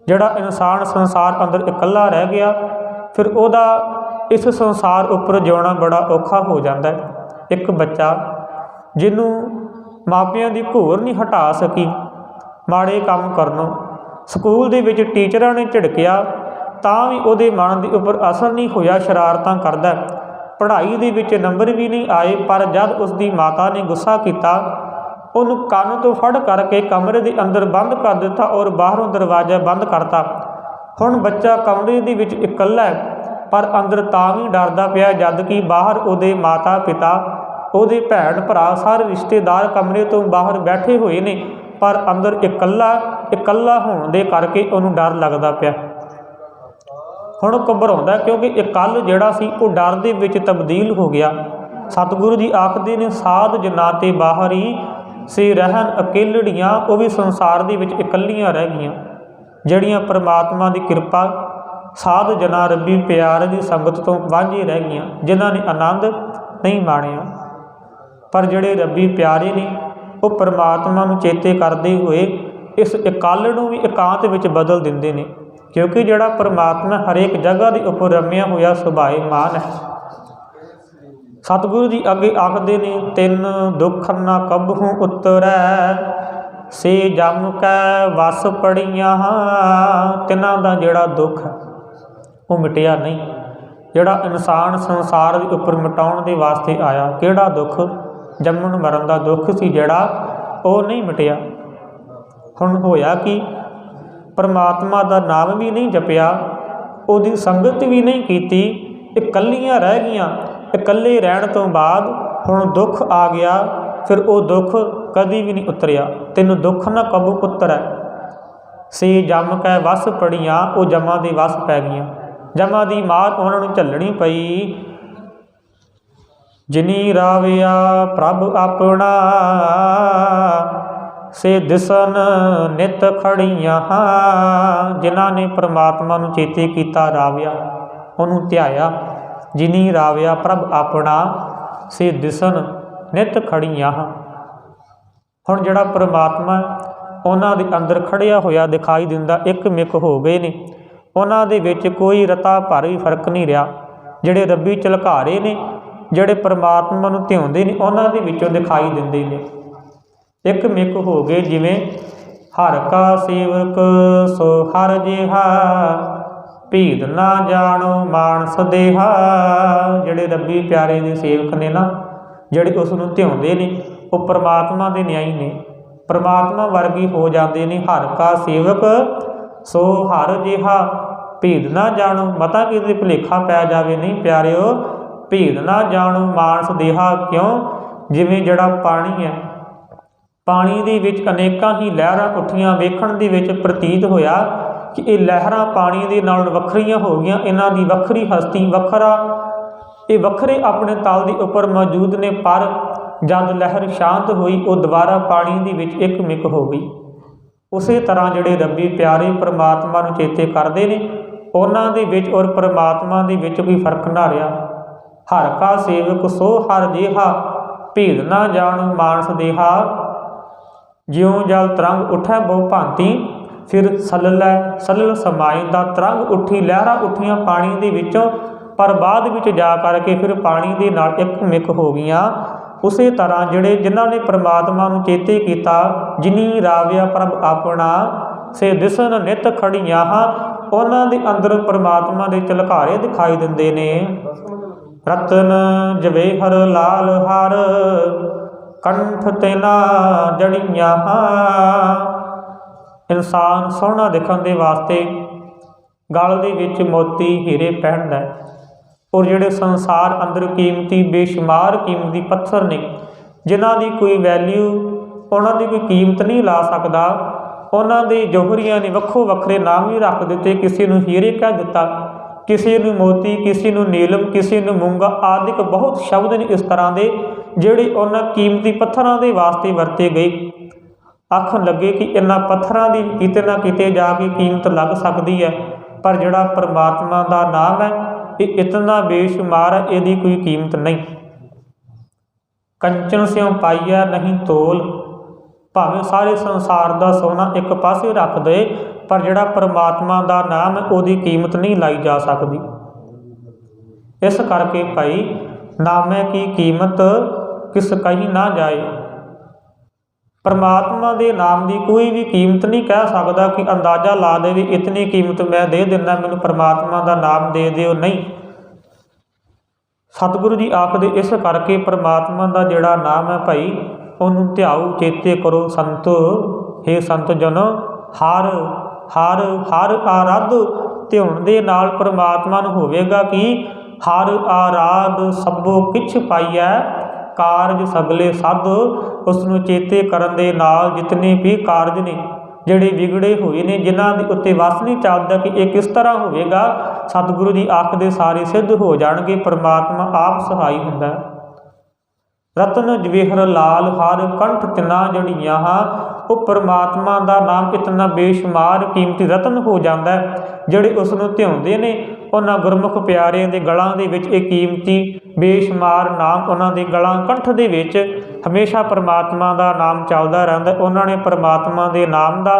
ਜਿਹੜਾ ਇਨਸਾਨ ਸੰਸਾਰ ਅੰਦਰ ਇਕੱਲਾ ਰਹਿ ਗਿਆ ਫਿਰ ਉਹਦਾ ਇਸ ਸੰਸਾਰ ਉੱਪਰ ਜਿਉਣਾ ਬੜਾ ਔਖਾ ਹੋ ਜਾਂਦਾ ਹੈ। ਇੱਕ ਬੱਚਾ ਜਿਹਨੂੰ ਮਾਪਿਆਂ ਦੀ ਘੂਰ ਨਹੀਂ ਹਟਾ ਸਕੀ ਮਾੜੇ ਕੰਮ ਕਰਨੋਂ, ਸਕੂਲ ਦੇ ਵਿੱਚ ਟੀਚਰਾਂ ਨੇ ਝਿੜਕਿਆ ਤਾਂ ਵੀ ਉਹਦੇ ਮਨ ਦੇ ਉੱਪਰ ਅਸਰ ਨਹੀਂ ਹੋਇਆ, ਸ਼ਰਾਰਤਾਂ ਕਰਦਾ, ਪੜ੍ਹਾਈ ਦੇ ਵਿੱਚ ਨੰਬਰ ਵੀ ਨਹੀਂ ਆਏ। ਪਰ ਜਦ ਉਸਦੀ ਮਾਤਾ ਨੇ ਗੁੱਸਾ ਕੀਤਾ, ਉਹਨੂੰ ਕੰਨ ਤੋਂ ਫੜ ਕਰਕੇ ਕਮਰੇ ਦੇ ਅੰਦਰ ਬੰਦ ਕਰ ਦਿੱਤਾ ਔਰ ਬਾਹਰੋਂ ਦਰਵਾਜ਼ਾ ਬੰਦ ਕਰਤਾ। ਹੁਣ ਬੱਚਾ ਕਮਰੇ ਦੇ ਵਿੱਚ ਇਕੱਲਾ ਹੈ, ਪਰ ਅੰਦਰ ਤਾਂ ਵੀ ਡਰਦਾ ਪਿਆ, ਜਦ ਕਿ ਬਾਹਰ ਉਹਦੇ ਮਾਤਾ ਪਿਤਾ, ਉਹਦੇ ਭੈਣ ਭਰਾ, ਸਾਰੇ ਰਿਸ਼ਤੇਦਾਰ ਕਮਰੇ ਤੋਂ ਬਾਹਰ ਬੈਠੇ ਹੋਏ ਨੇ, ਪਰ ਅੰਦਰ ਇਕੱਲਾ ਹੋਣ ਦੇ ਕਰਕੇ ਉਹਨੂੰ ਡਰ ਲੱਗਦਾ ਪਿਆ। ਹੁਣ ਘਬਰਾਉਂਦਾ, ਕਿਉਂਕਿ ਇਹ ਕੱਲ ਜਿਹੜਾ ਸੀ ਉਹ ਡਰ ਦੇ ਵਿੱਚ ਤਬਦੀਲ ਹੋ ਗਿਆ। ਸਤਿਗੁਰੂ ਜੀ ਆਖਦੇ ਨੇ ਸਾਧ ਜਨਾ ਤੇ ਬਾਹਰੀ ਸੇ ਰਹਿਣ ਅਕੇਲੜੀਆਂ, ਉਹ ਵੀ ਸੰਸਾਰ ਦੇ ਵਿੱਚ ਇਕੱਲੀਆਂ ਰਹਿ ਗਈਆਂ। ਜਿਹੜੀਆਂ ਪ੍ਰਮਾਤਮਾ ਦੀ ਕਿਰਪਾ ਸਾਧ ਜਨਾ ਰੱਬੀ ਪਿਆਰ ਦੀ ਸੰਗਤ ਤੋਂ ਵਾਂਝੇ ਰਹਿ ਗਈਆਂ, ਜਿਨ੍ਹਾਂ ਨੇ ਆਨੰਦ ਨਹੀਂ ਮਾਣਿਆ। ਪਰ ਜਿਹੜੇ ਰੱਬੀ ਪਿਆਰੇ ਨੇ ਉਹ ਪਰਮਾਤਮਾ ਨੂੰ ਚੇਤੇ ਕਰਦੇ ਹੋਏ ਇਸ ਇਕੱਲ ਨੂੰ ਵੀ ਇਕਾਂਤ ਵਿੱਚ ਬਦਲ ਦਿੰਦੇ ਨੇ, ਕਿਉਂਕਿ ਜਿਹੜਾ ਪਰਮਾਤਮਾ ਹਰੇਕ ਜਗ੍ਹਾ ਦੇ ਉੱਪਰ ਰਮਿਆ ਹੋਇਆ ਸੁਭਾਏਮਾਨ ਹੈ। ਸਤਿਗੁਰੂ ਜੀ ਅੱਗੇ ਆਖਦੇ ਨੇ ਤਿੰਨ ਦੁੱਖ ਨਾ ਕਬਹੂ ਉਤਰੈ ਸੇ ਜਮ ਕੈ ਵਸ ਪੜੀਆਂ। ਤਿੰਨਾਂ ਦਾ ਜਿਹੜਾ ਦੁੱਖ ਹੈ ਉਹ ਮਿਟਿਆ ਨਹੀਂ। ਜਿਹੜਾ ਇਨਸਾਨ ਸੰਸਾਰ ਦੇ ਉੱਪਰ ਮਿਟਾਉਣ ਦੇ ਵਾਸਤੇ ਆਇਆ, ਕਿਹੜਾ ਦੁੱਖ? ਜੰਮਣ ਮਰਨ ਦਾ ਦੁੱਖ ਸੀ ਜਿਹੜਾ ਉਹ ਨਹੀਂ ਮਿਟਿਆ। ਹੁਣ ਹੋਇਆ ਕਿ ਪਰਮਾਤਮਾ ਦਾ ਨਾਮ ਵੀ ਨਹੀਂ ਜਪਿਆ, ਉਹਦੀ ਸੰਗਤ ਵੀ ਨਹੀਂ ਕੀਤੀ, ਇਕੱਲੀਆਂ ਰਹਿ ਗਈਆਂ। ਇਕੱਲੇ ਰਹਿਣ ਤੋਂ ਬਾਅਦ ਹੁਣ ਦੁੱਖ ਆ ਗਿਆ, ਫਿਰ ਉਹ ਦੁੱਖ ਕਦੀ ਵੀ ਨਹੀਂ ਉਤਰਿਆ। ਤੈਨੂੰ ਦੁੱਖ ਨਾ ਕਬੂ ਉਤਰੈ ਸੇ ਜਮ ਕੈ ਵਸ ਪੜੀਆਂ, ਉਹ ਜਮਾਂ ਦੇ ਵਸ ਪੈ ਗਈਆਂ। ਜਮਾਂ ਦੀ ਮਾਰ ਉਹਨਾਂ ਨੂੰ ਝੱਲਣੀ ਪਈ। ਜਿਨੀ ਰਾਵਿਆ ਪ੍ਰਭ ਆਪਣਾ ਸੇ ਦਿਸਨ ਨਿਤ ਖੜੀਆਂ। ਜਿਨ੍ਹਾਂ ਨੇ ਪ੍ਰਮਾਤਮਾ ਨੂੰ ਚੇਤੇ ਕੀਤਾ, ਰਾਵਿਆ ਉਹਨੂੰ ਧਿਆਇਆ। ਜਿਨੀ ਰਾਵਿਆ ਪ੍ਰਭ ਆਪਣਾ ਸੇ ਦਿਸਨ ਨਿਤ ਖੜੀਆਂ। ਹੁਣ ਜਿਹੜਾ ਪਰਮਾਤਮਾ ਉਹਨਾਂ ਦੇ ਅੰਦਰ ਖੜਿਆ ਹੋਇਆ ਦਿਖਾਈ ਦਿੰਦਾ, ਇੱਕ ਮਿਕ ਹੋ ਗਏ ਨੇ। ਉਹਨਾਂ ਦੇ ਵਿੱਚ ਕੋਈ ਰਤਾ ਭਰ ਵੀ ਫਰਕ ਨਹੀਂ ਰਿਹਾ। ਜਿਹੜੇ ਰੱਬੀ ਝਲਕਾਰੇ ਨੇ, ਜਿਹੜੇ ਪਰਮਾਤਮਾ ਨੂੰ ਧਿਆਉਂਦੇ ਨੇ, ਉਹਨਾਂ ਦੇ ਵਿੱਚੋਂ ਦਿਖਾਈ ਦਿੰਦੇ ਨੇ। ਇੱਕ ਮਿਕ ਹੋ ਗਏ, ਜਿਵੇਂ ਹਰ ਕਾ ਸੇਵਕ ਸੋ ਹਰ ਜਿਹਾ ਭੀਦ ਨਾ ਜਾਣੋ ਮਾਨਸ ਦੇਹਾ। ਜਿਹੜੇ ਰੱਬੀ ਪਿਆਰੇ ਦੇ ਸੇਵਕ ਨੇ ਨਾ, ਜਿਹੜੇ ਉਸ ਨੂੰ ਧਿਆਉਂਦੇ ਨੇ, ਉਹ ਪਰਮਾਤਮਾ ਦੇ ਨਿਆਈ ਨੇ, ਪਰਮਾਤਮਾ ਵਰਗੀ ਹੋ ਜਾਂਦੇ ਨੇ। ਹਰ ਕਾ ਸੇਵਕ ਸੋ ਹਰ ਜਿਹਾ ਭੀਦ ਨਾ ਜਾਣੋ। ਮਤਾ ਕਿਤੇ ਭੁਲੇਖਾ ਪੈ ਜਾਵੇ, ਨਹੀਂ ਪਿਆਰਿਓ, ਭੀਦ ਨਾ ਜਾਣੋ ਮਾਨਸ ਦੇਹਾ। ਕਿਉਂ? ਜਿਵੇਂ ਜਿਹੜਾ ਪਾਣੀ ਹੈ, ਪਾਣੀ ਦੇ ਵਿੱਚ ਅਨੇਕਾਂ ਹੀ ਲਹਿਰਾਂ ਉੱਠੀਆਂ। ਵੇਖਣ ਦੇ ਵਿੱਚ ਪ੍ਰਤੀਤ ਹੋਇਆ ਕਿ ਇਹ ਲਹਿਰਾਂ ਪਾਣੀ ਦੇ ਨਾਲ ਵੱਖਰੀਆਂ ਹੋ ਗਈਆਂ। ਇਹਨਾਂ ਦੀ ਵੱਖਰੀ ਹਸਤੀ, ਵੱਖਰਾ, ਇਹ ਵੱਖਰੇ ਆਪਣੇ ਤਲ ਦੇ ਉੱਪਰ ਮੌਜੂਦ ਨੇ। ਪਰ ਜਦ ਲਹਿਰ ਸ਼ਾਂਤ ਹੋਈ, ਉਹ ਦੁਬਾਰਾ ਪਾਣੀ ਦੇ ਵਿੱਚ ਇੱਕ ਮਿਕ ਹੋ ਗਈ। ਉਸੇ ਤਰ੍ਹਾਂ ਜਿਹੜੇ ਰੱਬੀ ਪਿਆਰੇ ਪਰਮਾਤਮਾ ਨੂੰ ਚੇਤੇ ਕਰਦੇ ਨੇ, ਉਹਨਾਂ ਦੇ ਵਿੱਚ ਔਰ ਪਰਮਾਤਮਾ ਦੇ ਵਿੱਚ ਕੋਈ ਫਰਕ ਨਾ ਰਿਹਾ। ਹਰ ਕਾ ਸੇਵਕ ਸੋ ਹਰ ਜਿਹਾ ਭੇਦ ਨਾ ਜਾਣੋ ਮਾਨਸ ਦੇਹਾ। ਜਿਉਂ ਜਲ ਤਰੰਗ ਉਠੈ ਬਹੁ ਭਾਂਤੀ ਫਿਰ ਸਲਲੈ ਸਲਲ ਸਮਾਈ। ਦਾ ਤਰੰਗ ਉੱਠੀ, ਲਹਿਰਾਂ ਉੱਠੀਆਂ ਪਾਣੀ ਦੇ ਵਿੱਚੋਂ, ਪਰ ਬਾਅਦ ਵਿੱਚ ਜਾ ਕਰਕੇ ਫਿਰ ਪਾਣੀ ਦੇ ਨਾਲ ਇੱਕ ਮਿਕ ਹੋ ਗਈਆਂ। ਉਸੇ ਤਰ੍ਹਾਂ ਜਿਨ੍ਹਾਂ ਨੇ ਪਰਮਾਤਮਾ ਨੂੰ ਚੇਤੇ ਕੀਤਾ, ਜਿਨੀ ਰਾਵਿਆ ਪ੍ਰਭ ਆਪਣਾ ਸੇ ਦਿਸਨ ਨਿਤ ਖੜੀਆਂ। ਉਹਨਾਂ ਦੇ ਅੰਦਰ ਪਰਮਾਤਮਾ ਦੇ ਝਲਕਾਰੇ ਦਿਖਾਈ ਦਿੰਦੇ ਨੇ। ਰਤਨ ਜਵੇਹਰ ਲਾਲ ਹਰ ਕੰਠ ਤੇਨਾ ਜੜੀਆਂ। ਇਨਸਾਨ ਸੋਹਣਾ ਦਿਖਣ ਦੇ ਵਾਸਤੇ ਗਲ ਦੇ ਵਿੱਚ ਮੋਤੀ ਹੀਰੇ ਪਹਿਨਦਾ ਹੈ, ਔਰ ਜਿਹੜੇ ਸੰਸਾਰ ਅੰਦਰ ਕੀਮਤੀ ਬੇਸ਼ੁਮਾਰ ਕੀਮਤੀ ਪੱਥਰ ਨੇ, ਜਿਨ੍ਹਾਂ ਦੀ ਕੋਈ ਵੈਲਿਊ, ਉਹਨਾਂ ਦੀ ਕੋਈ ਕੀਮਤ ਨਹੀਂ ਲਾ ਸਕਦਾ, ਉਹਨਾਂ ਦੇ ਜੌਹਰੀਆਂ ਨੇ ਵੱਖੋ ਵੱਖਰੇ ਨਾਮ ਵੀ ਰੱਖ ਦਿੱਤੇ। ਕਿਸੇ ਨੂੰ ਹੀਰੇ ਕਹਿ ਦਿੱਤਾ, ਕਿਸੇ ਨੂੰ ਮੋਤੀ, ਕਿਸੇ ਨੂੰ ਨੀਲਮ, ਕਿਸੇ ਨੂੰ ਮੂੰਗਾ ਆਦਿਕ ਬਹੁਤ ਸ਼ਬਦ ਨੇ ਇਸ ਤਰ੍ਹਾਂ ਦੇ, ਜਿਹੜੇ ਉਹਨਾਂ ਕੀਮਤੀ ਪੱਥਰਾਂ ਦੇ ਵਾਸਤੇ ਵਰਤੇ ਗਏ। ਆਖਣ ਲੱਗੇ ਕਿ ਇਹਨਾਂ ਪੱਥਰਾਂ ਦੀ ਕਿਤੇ ਨਾ ਕਿਤੇ ਜਾ ਕੇ ਕੀਮਤ ਲੱਗ ਸਕਦੀ ਹੈ, ਪਰ ਜਿਹੜਾ ਪਰਮਾਤਮਾ ਦਾ ਨਾਮ ਹੈ ਇਹ ਇਤਨਾ ਬੇਸ਼ੁਮਾਰ ਹੈ, ਇਹਦੀ ਕੋਈ ਕੀਮਤ ਨਹੀਂ। ਕੰਚਨ ਸਿਉ ਪਾਈਆ ਨਹੀਂ ਤੋਲ। ਭਾਵੇਂ ਸਾਰੇ ਸੰਸਾਰ ਦਾ ਸੋਨਾ ਇੱਕ ਪਾਸੇ ਰੱਖ ਦੇ, ਪਰ ਜਿਹੜਾ ਪਰਮਾਤਮਾ ਦਾ ਨਾਮ ਹੈ ਉਹਦੀ ਕੀਮਤ ਨਹੀਂ ਲਾਈ ਜਾ ਸਕਦੀ। ਇਸ ਕਰਕੇ ਭਾਈ ਨਾਮੇ ਕੀ ਕੀਮਤ ਕਿਸ ਕਹੀ ਨਾ ਜਾਏ। ਪਰਮਾਤਮਾ ਦੇ ਨਾਮ ਦੀ ਕੋਈ ਵੀ ਕੀਮਤ ਨਹੀਂ ਕਹਿ ਸਕਦਾ ਕਿ ਅੰਦਾਜ਼ਾ ਲਾ ਦੇਵੇ ਇਤਨੀ ਕੀਮਤ ਮੈਂ ਦੇ ਦਿੰਦਾ, ਮੈਨੂੰ ਪਰਮਾਤਮਾ ਦਾ ਨਾਮ ਦੇ ਦਿਓ, ਨਹੀਂ। ਸਤਿਗੁਰੂ ਜੀ ਆਖਦੇ ਇਸ ਕਰਕੇ ਪਰਮਾਤਮਾ ਦਾ ਜਿਹੜਾ ਨਾਮ ਹੈ ਭਾਈ, ਉਹਨੂੰ ਧਿਆਓ, ਚੇਤੇ ਕਰੋ ਸੰਤੋ। ਹੇ ਸੰਤ ਜਨੋ, ਹਰ ਹਰ ਹਰ ਆਰਾਧ ਧਿਆਉਣ ਦੇ ਨਾਲ ਪਰਮਾਤਮਾ ਨੂੰ ਹੋਵੇਗਾ ਕਿ ਹਰ ਆਰਾਧ ਸਭੋ ਕਿਛ ਪਾਈਐ ਕਾਰਜ ਸਗਲੇ ਸਾਧ। ਉਸ ਨੂੰ ਚੇਤੇ ਕਰਨ ਦੇ ਨਾਲ ਜਿਤਨੇ ਵੀ ਕਾਰਜ ਨੇ, ਜਿਹੜੇ ਵਿਗੜੇ ਹੋਏ ਨੇ, ਜਿਨ੍ਹਾਂ ਦੇ ਉੱਤੇ ਵਸ ਨਹੀਂ ਚੱਲਦਾ ਕਿ ਇਹ ਕਿਸ ਤਰ੍ਹਾਂ ਹੋਵੇਗਾ। ਸਤਿਗੁਰੂ ਜੀ ਆਖਦੇ ਸਾਰੇ ਸਿੱਧ ਹੋ ਜਾਣਗੇ, ਪਰਮਾਤਮਾ ਆਪ ਸਹਾਈ ਹੁੰਦਾ ਹੈ। ਰਤਨ ਜਵੇਹਰ ਲਾਲ ਹਰ ਕੰਠ ਤਿਨਾ ਜੜੀਆਂ ਉਹ ਪਰਮਾਤਮਾ ਦਾ ਨਾਮ ਇਤਨਾ ਬੇਸ਼ੁਮਾਰ ਕੀਮਤੀ ਰਤਨ ਹੋ ਜਾਂਦਾ ਹੈ। ਜਿਹੜੇ ਉਸ ਨੂੰ ਧਿਆਉਂਦੇ ਨੇ ਉਹਨਾਂ ਗੁਰਮੁਖ ਪਿਆਰਿਆਂ ਦੇ ਗਲਾਂ ਦੇ ਵਿੱਚ ਇਹ ਕੀਮਤੀ ਬੇਸ਼ੁਮਾਰ ਨਾਮ, ਉਹਨਾਂ ਦੇ ਗਲਾਂ ਕੰਠ ਦੇ ਵਿੱਚ ਹਮੇਸ਼ਾ ਪਰਮਾਤਮਾ ਦਾ ਨਾਮ ਚੱਲਦਾ ਰਹਿੰਦਾ। ਉਹਨਾਂ ਨੇ ਪਰਮਾਤਮਾ ਦੇ ਨਾਮ ਦਾ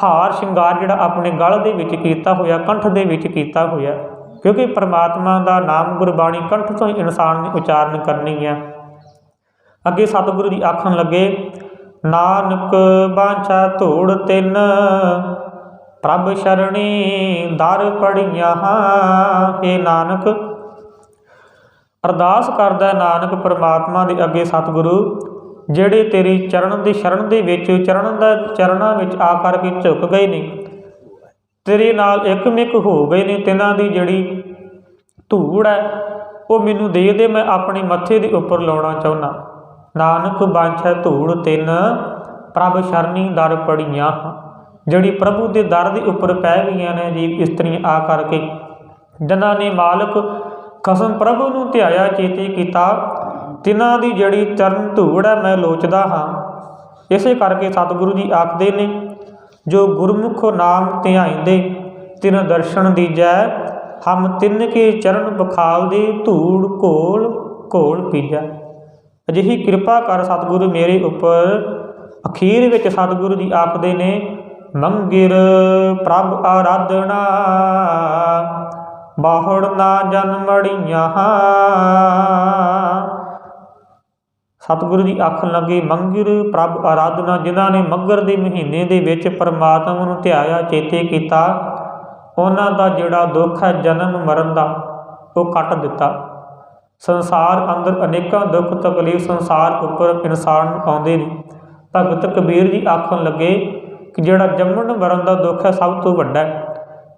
ਹਾਰ ਸ਼ਿੰਗਾਰ ਜਿਹੜਾ ਆਪਣੇ ਗਲ ਦੇ ਵਿੱਚ ਕੀਤਾ ਹੋਇਆ, ਕੰਠ ਦੇ ਵਿੱਚ ਕੀਤਾ ਹੋਇਆ, ਕਿਉਂਕਿ ਪਰਮਾਤਮਾ ਦਾ ਨਾਮ ਗੁਰਬਾਣੀ ਕੰਠ ਤੋਂ ਹੀ ਇਨਸਾਨ ਨੇ ਉਚਾਰਨ ਕਰਨੀ ਹੈ। ਅੱਗੇ ਸਤਿਗੁਰੂ ਜੀ ਆਖਣ ਲੱਗੇ, ਨਾਨਕ ਬਾਂਛਾ ਧੂੜ ਤਿੰਨ ਪ੍ਰਭ ਸ਼ਰਣੀ ਦਰ ਪੜੀਆਂ। ਇਹ ਨਾਨਕ ਅਰਦਾਸ ਕਰਦਾ ਨਾਨਕ ਪਰਮਾਤਮਾ ਦੇ ਅੱਗੇ, ਸਤਿਗੁਰੂ ਜਿਹੜੇ ਤੇਰੀ ਚਰਨ ਦੀ ਸ਼ਰਨ ਦੇ ਵਿੱਚ ਚਰਨਾਂ ਵਿੱਚ ਆ ਕਰਕੇ ਝੁਕ ਗਏ ਨੇ, ਤੇਰੇ ਨਾਲ ਇਕਮਿਕ ਹੋ ਗਏ ਨੇ, ਤਿਨਾਂ ਦੀ ਜਿਹੜੀ ਧੂੜ ਹੈ ਉਹ ਮੈਨੂੰ ਦੇ ਦੇ, ਮੈਂ ਆਪਣੇ ਮੱਥੇ ਦੇ ਉੱਪਰ ਲਾਉਣਾ ਚਾਹੁੰਦਾ। ਨਾਨਕ ਬਾਂਛਾ ਧੂੜ ਤਿੰਨ ਪ੍ਰਭ ਸ਼ਰਣੀ ਦਰ ਪੜੀਆਂ। ਜਿਹੜੀ ਪ੍ਰਭੂ ਦੇ ਦਰ ਦੇ ਉੱਪਰ ਪੈ ਗਈਆਂ ਨੇ ਜੀਵ ਇਸਤਰੀਆਂ ਆ ਕਰਕੇ, ਜਿਨ੍ਹਾਂ ਨੇ ਮਾਲਕ ਖਸਮ ਪ੍ਰਭੂ ਨੂੰ ਧਿਆਇਆ, ਚੇਤੇ ਕੀਤਾ, ਤਿਨਾਂ ਦੀ ਜਿਹੜੀ ਚਰਨ ਧੂੜ ਹੈ ਮੈਂ ਲੋਚਦਾ ਹਾਂ। ਇਸੇ ਕਰਕੇ ਸਤਿਗੁਰੂ ਜੀ ਆਖਦੇ ਨੇ, ਜੋ ਗੁਰਮੁਖ ਨਾਮ ਧਿਆਇਂਦੇ ਤਿਨ ਦਰਸ਼ਨ ਦੀਜੈ, ਹਮ ਤਿੰਨ ਕੇ ਚਰਨ ਬਖਾਲ ਦੇ ਧੂੜ ਘੋਲ ਘੋਲ ਪੀਜੈ। ਅਜਿਹੀ ਕਿਰਪਾ ਕਰ ਸਤਿਗੁਰੂ ਮੇਰੇ ਉੱਪਰ। ਅਖੀਰ ਵਿੱਚ ਸਤਿਗੁਰੂ ਜੀ ਆਖਦੇ ਨੇ, ਮੰਗਿਰ ਪ੍ਰਭ ਆਰਾਧਨਾ ਬਾਹੜ ਨਾ ਜਨਮੜੀਆਂ। ਸਤਿਗੁਰੂ ਜੀ ਆਖਣ ਲੱਗੇ, ਮੰਗਿਰ ਪ੍ਰਭ ਆਰਾਧਨਾ, ਜਿਨ੍ਹਾਂ ਨੇ ਮੱਘਰ ਦੇ ਮਹੀਨੇ ਦੇ ਵਿੱਚ ਪਰਮਾਤਮਾ ਨੂੰ ਧਿਆਇਆ, ਚੇਤੇ ਕੀਤਾ, ਉਹਨਾਂ ਦਾ ਜਿਹੜਾ ਦੁੱਖ ਹੈ ਜਨਮ ਮਰਨ ਦਾ ਉਹ ਕੱਟ ਦਿੱਤਾ। ਸੰਸਾਰ ਅੰਦਰ ਅਨੇਕਾਂ ਦੁੱਖ ਤਕਲੀਫ ਸੰਸਾਰ ਉੱਪਰ ਇਨਸਾਨ ਨੂੰ ਆਉਂਦੇ ਨੇ। ਭਗਤ ਕਬੀਰ ਜੀ ਆਖਣ ਲੱਗੇ ਕਿ ਜਿਹੜਾ ਜੰਮਣ ਮਰਨ ਦਾ ਦੁੱਖ ਹੈ ਸਭ ਤੋਂ ਵੱਡਾ ਹੈ।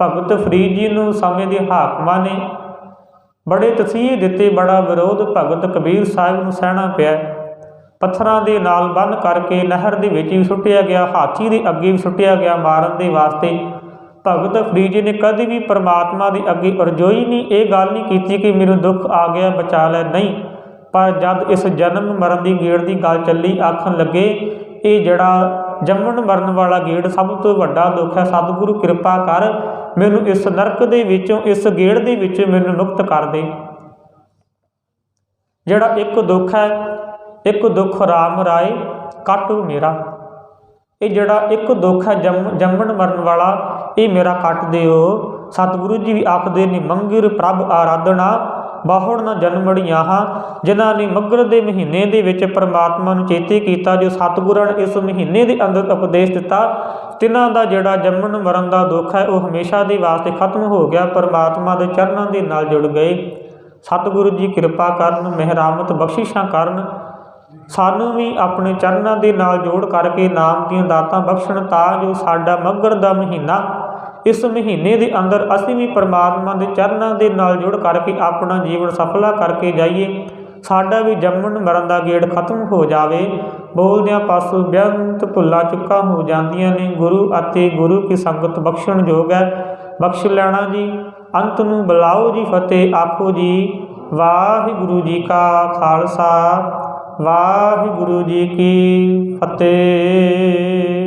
ਭਗਤ ਫਰੀਦ ਜੀ ਨੂੰ ਸਮੇਂ ਦੇ ਹਾਕਮਾਂ ਨੇ ਬੜੇ ਤਸੀਹੇ ਦਿੱਤੇ, ਬੜਾ ਵਿਰੋਧ ਭਗਤ ਕਬੀਰ ਸਾਹਿਬ ਨੂੰ ਸਹਿਣਾ ਪਿਆ। ਪੱਥਰਾਂ ਦੇ ਨਾਲ ਬੰਨ੍ਹ ਕਰਕੇ ਨਹਿਰ ਦੇ ਵਿੱਚ ਵੀ ਸੁੱਟਿਆ ਗਿਆ, ਹਾਥੀ ਦੇ ਅੱਗੇ ਵੀ ਸੁੱਟਿਆ ਗਿਆ ਮਾਰਨ ਦੇ ਵਾਸਤੇ। ਭਗਤ ਫਰੀਦ ਜੀ ਨੇ ਕਦੇ ਵੀ ਪਰਮਾਤਮਾ ਦੇ ਅੱਗੇ ਅਰਜ਼ੋਈ ਨਹੀਂ, ਇਹ ਗੱਲ ਨਹੀਂ ਕੀਤੀ ਕਿ ਮੈਨੂੰ ਦੁੱਖ ਆ ਗਿਆ ਬਚਾ ਲੈ, ਨਹੀਂ। ਪਰ ਜਦ ਇਸ ਜਨਮ ਮਰਨ ਦੀ ਗੇੜ ਦੀ ਗੱਲ ਚੱਲੀ, ਆਖਣ ਲੱਗੇ ਇਹ ਜਿਹੜਾ ਜੰਮਣ ਮਰਨ ਵਾਲਾ ਗੇੜ ਸਭ ਤੋਂ ਵੱਡਾ ਦੁੱਖ ਹੈ। ਸਤਿਗੁਰੂ ਕਿਰਪਾ ਕਰ, ਮੈਨੂੰ ਇਸ ਨਰਕ ਦੇ ਵਿੱਚੋਂ, ਇਸ ਗੇੜ ਦੇ ਵਿੱਚੋਂ ਮੈਨੂੰ ਮੁਕਤ ਕਰ ਦੇ। ਜਿਹੜਾ ਇੱਕ ਦੁੱਖ ਹੈ, ਇੱਕ ਦੁੱਖ ਰਾਮ ਰਾਏ ਕਾਟੂ ਮੇਰਾ, ਇਹ ਜਿਹੜਾ ਇੱਕ ਦੁੱਖ ਹੈ ਜੰਮਣ ਮਰਨ ਵਾਲਾ, ਇਹ ਮੇਰਾ ਕੱਟ ਦਿਓ। ਸਤਿਗੁਰੂ ਜੀ ਵੀ ਆਖਦੇ ਨੇ, ਮੰਗਿਰ ਪ੍ਰਭ ਆਰਾਧਨਾ ਬਾਹੜ ਨਾ ਜਨਮੜੀਆਂ। ਜਿਨ੍ਹਾਂ ਨੇ ਮੱਘਰ ਦੇ ਮਹੀਨੇ ਦੇ ਵਿੱਚ ਪਰਮਾਤਮਾ ਨੂੰ ਚੇਤੇ ਕੀਤਾ, ਜੋ ਸਤਿਗੁਰਾਂ ਨੇ ਇਸ ਮਹੀਨੇ ਦੇ ਅੰਦਰ ਉਪਦੇਸ਼ ਦਿੱਤਾ, ਤਿਨਾਂ ਦਾ ਜਿਹੜਾ ਜੰਮਣ ਮਰਨ ਦਾ ਦੁੱਖ ਹੈ ਉਹ ਹਮੇਸ਼ਾ ਦੇ ਵਾਸਤੇ ਖਤਮ ਹੋ ਗਿਆ, ਪਰਮਾਤਮਾ ਦੇ ਚਰਨਾਂ ਦੇ ਨਾਲ ਜੁੜ ਗਏ। ਸਤਿਗੁਰੂ ਜੀ ਕਿਰਪਾ ਕਰਨ, ਮਿਹਰਾਮਤ ਬਖਸ਼ਿਸ਼ਾਂ ਕਰਨ, ਸਾਨੂੰ ਵੀ ਆਪਣੇ ਚਰਨਾਂ ਦੇ ਨਾਲ ਜੋੜ ਕਰਕੇ ਨਾਮ ਦੀਆਂ ਦਾਤਾਂ ਬਖਸ਼ਣ, ਤਾਂ ਜੋ ਸਾਡਾ ਮੱਘਰ ਦਾ ਮਹੀਨਾ, ਇਸ ਮਹੀਨੇ ਦੇ ਅੰਦਰ ਅਸੀਂ ਵੀ ਪਰਮਾਤਮਾ ਦੇ ਚਰਨਾਂ ਦੇ ਨਾਲ ਜੁੜ ਕਰਕੇ ਆਪਣਾ ਜੀਵਨ ਸਫਲਾ ਕਰਕੇ ਜਾਈਏ, ਸਾਡਾ ਵੀ ਜੰਮਣ ਮਰਨ ਦਾ ਗੇੜ ਖਤਮ ਹੋ ਜਾਵੇ। ਬੋਲਦਿਆਂ ਪਾਸੋਂ ਬੇਅੰਤ ਭੁੱਲਾਂ ਚੁੱਕਾਂ ਹੋ ਜਾਂਦੀਆਂ ਨੇ। ਗੁਰੂ ਅਤੇ ਗੁਰੂ ਕੀ ਸੰਗਤ ਬਖਸ਼ਣ ਯੋਗ ਹੈ, ਬਖਸ਼ ਲੈਣਾ ਜੀ। ਅੰਤ ਨੂੰ ਬੁਲਾਓ ਜੀ ਫਤਿਹ, ਆਖੋ ਜੀ ਵਾਹਿਗੁਰੂ ਜੀ ਕਾ ਖਾਲਸਾ, ਵਾਹਿਗੁਰੂ ਜੀ ਕੀ ਫਤਿਹ।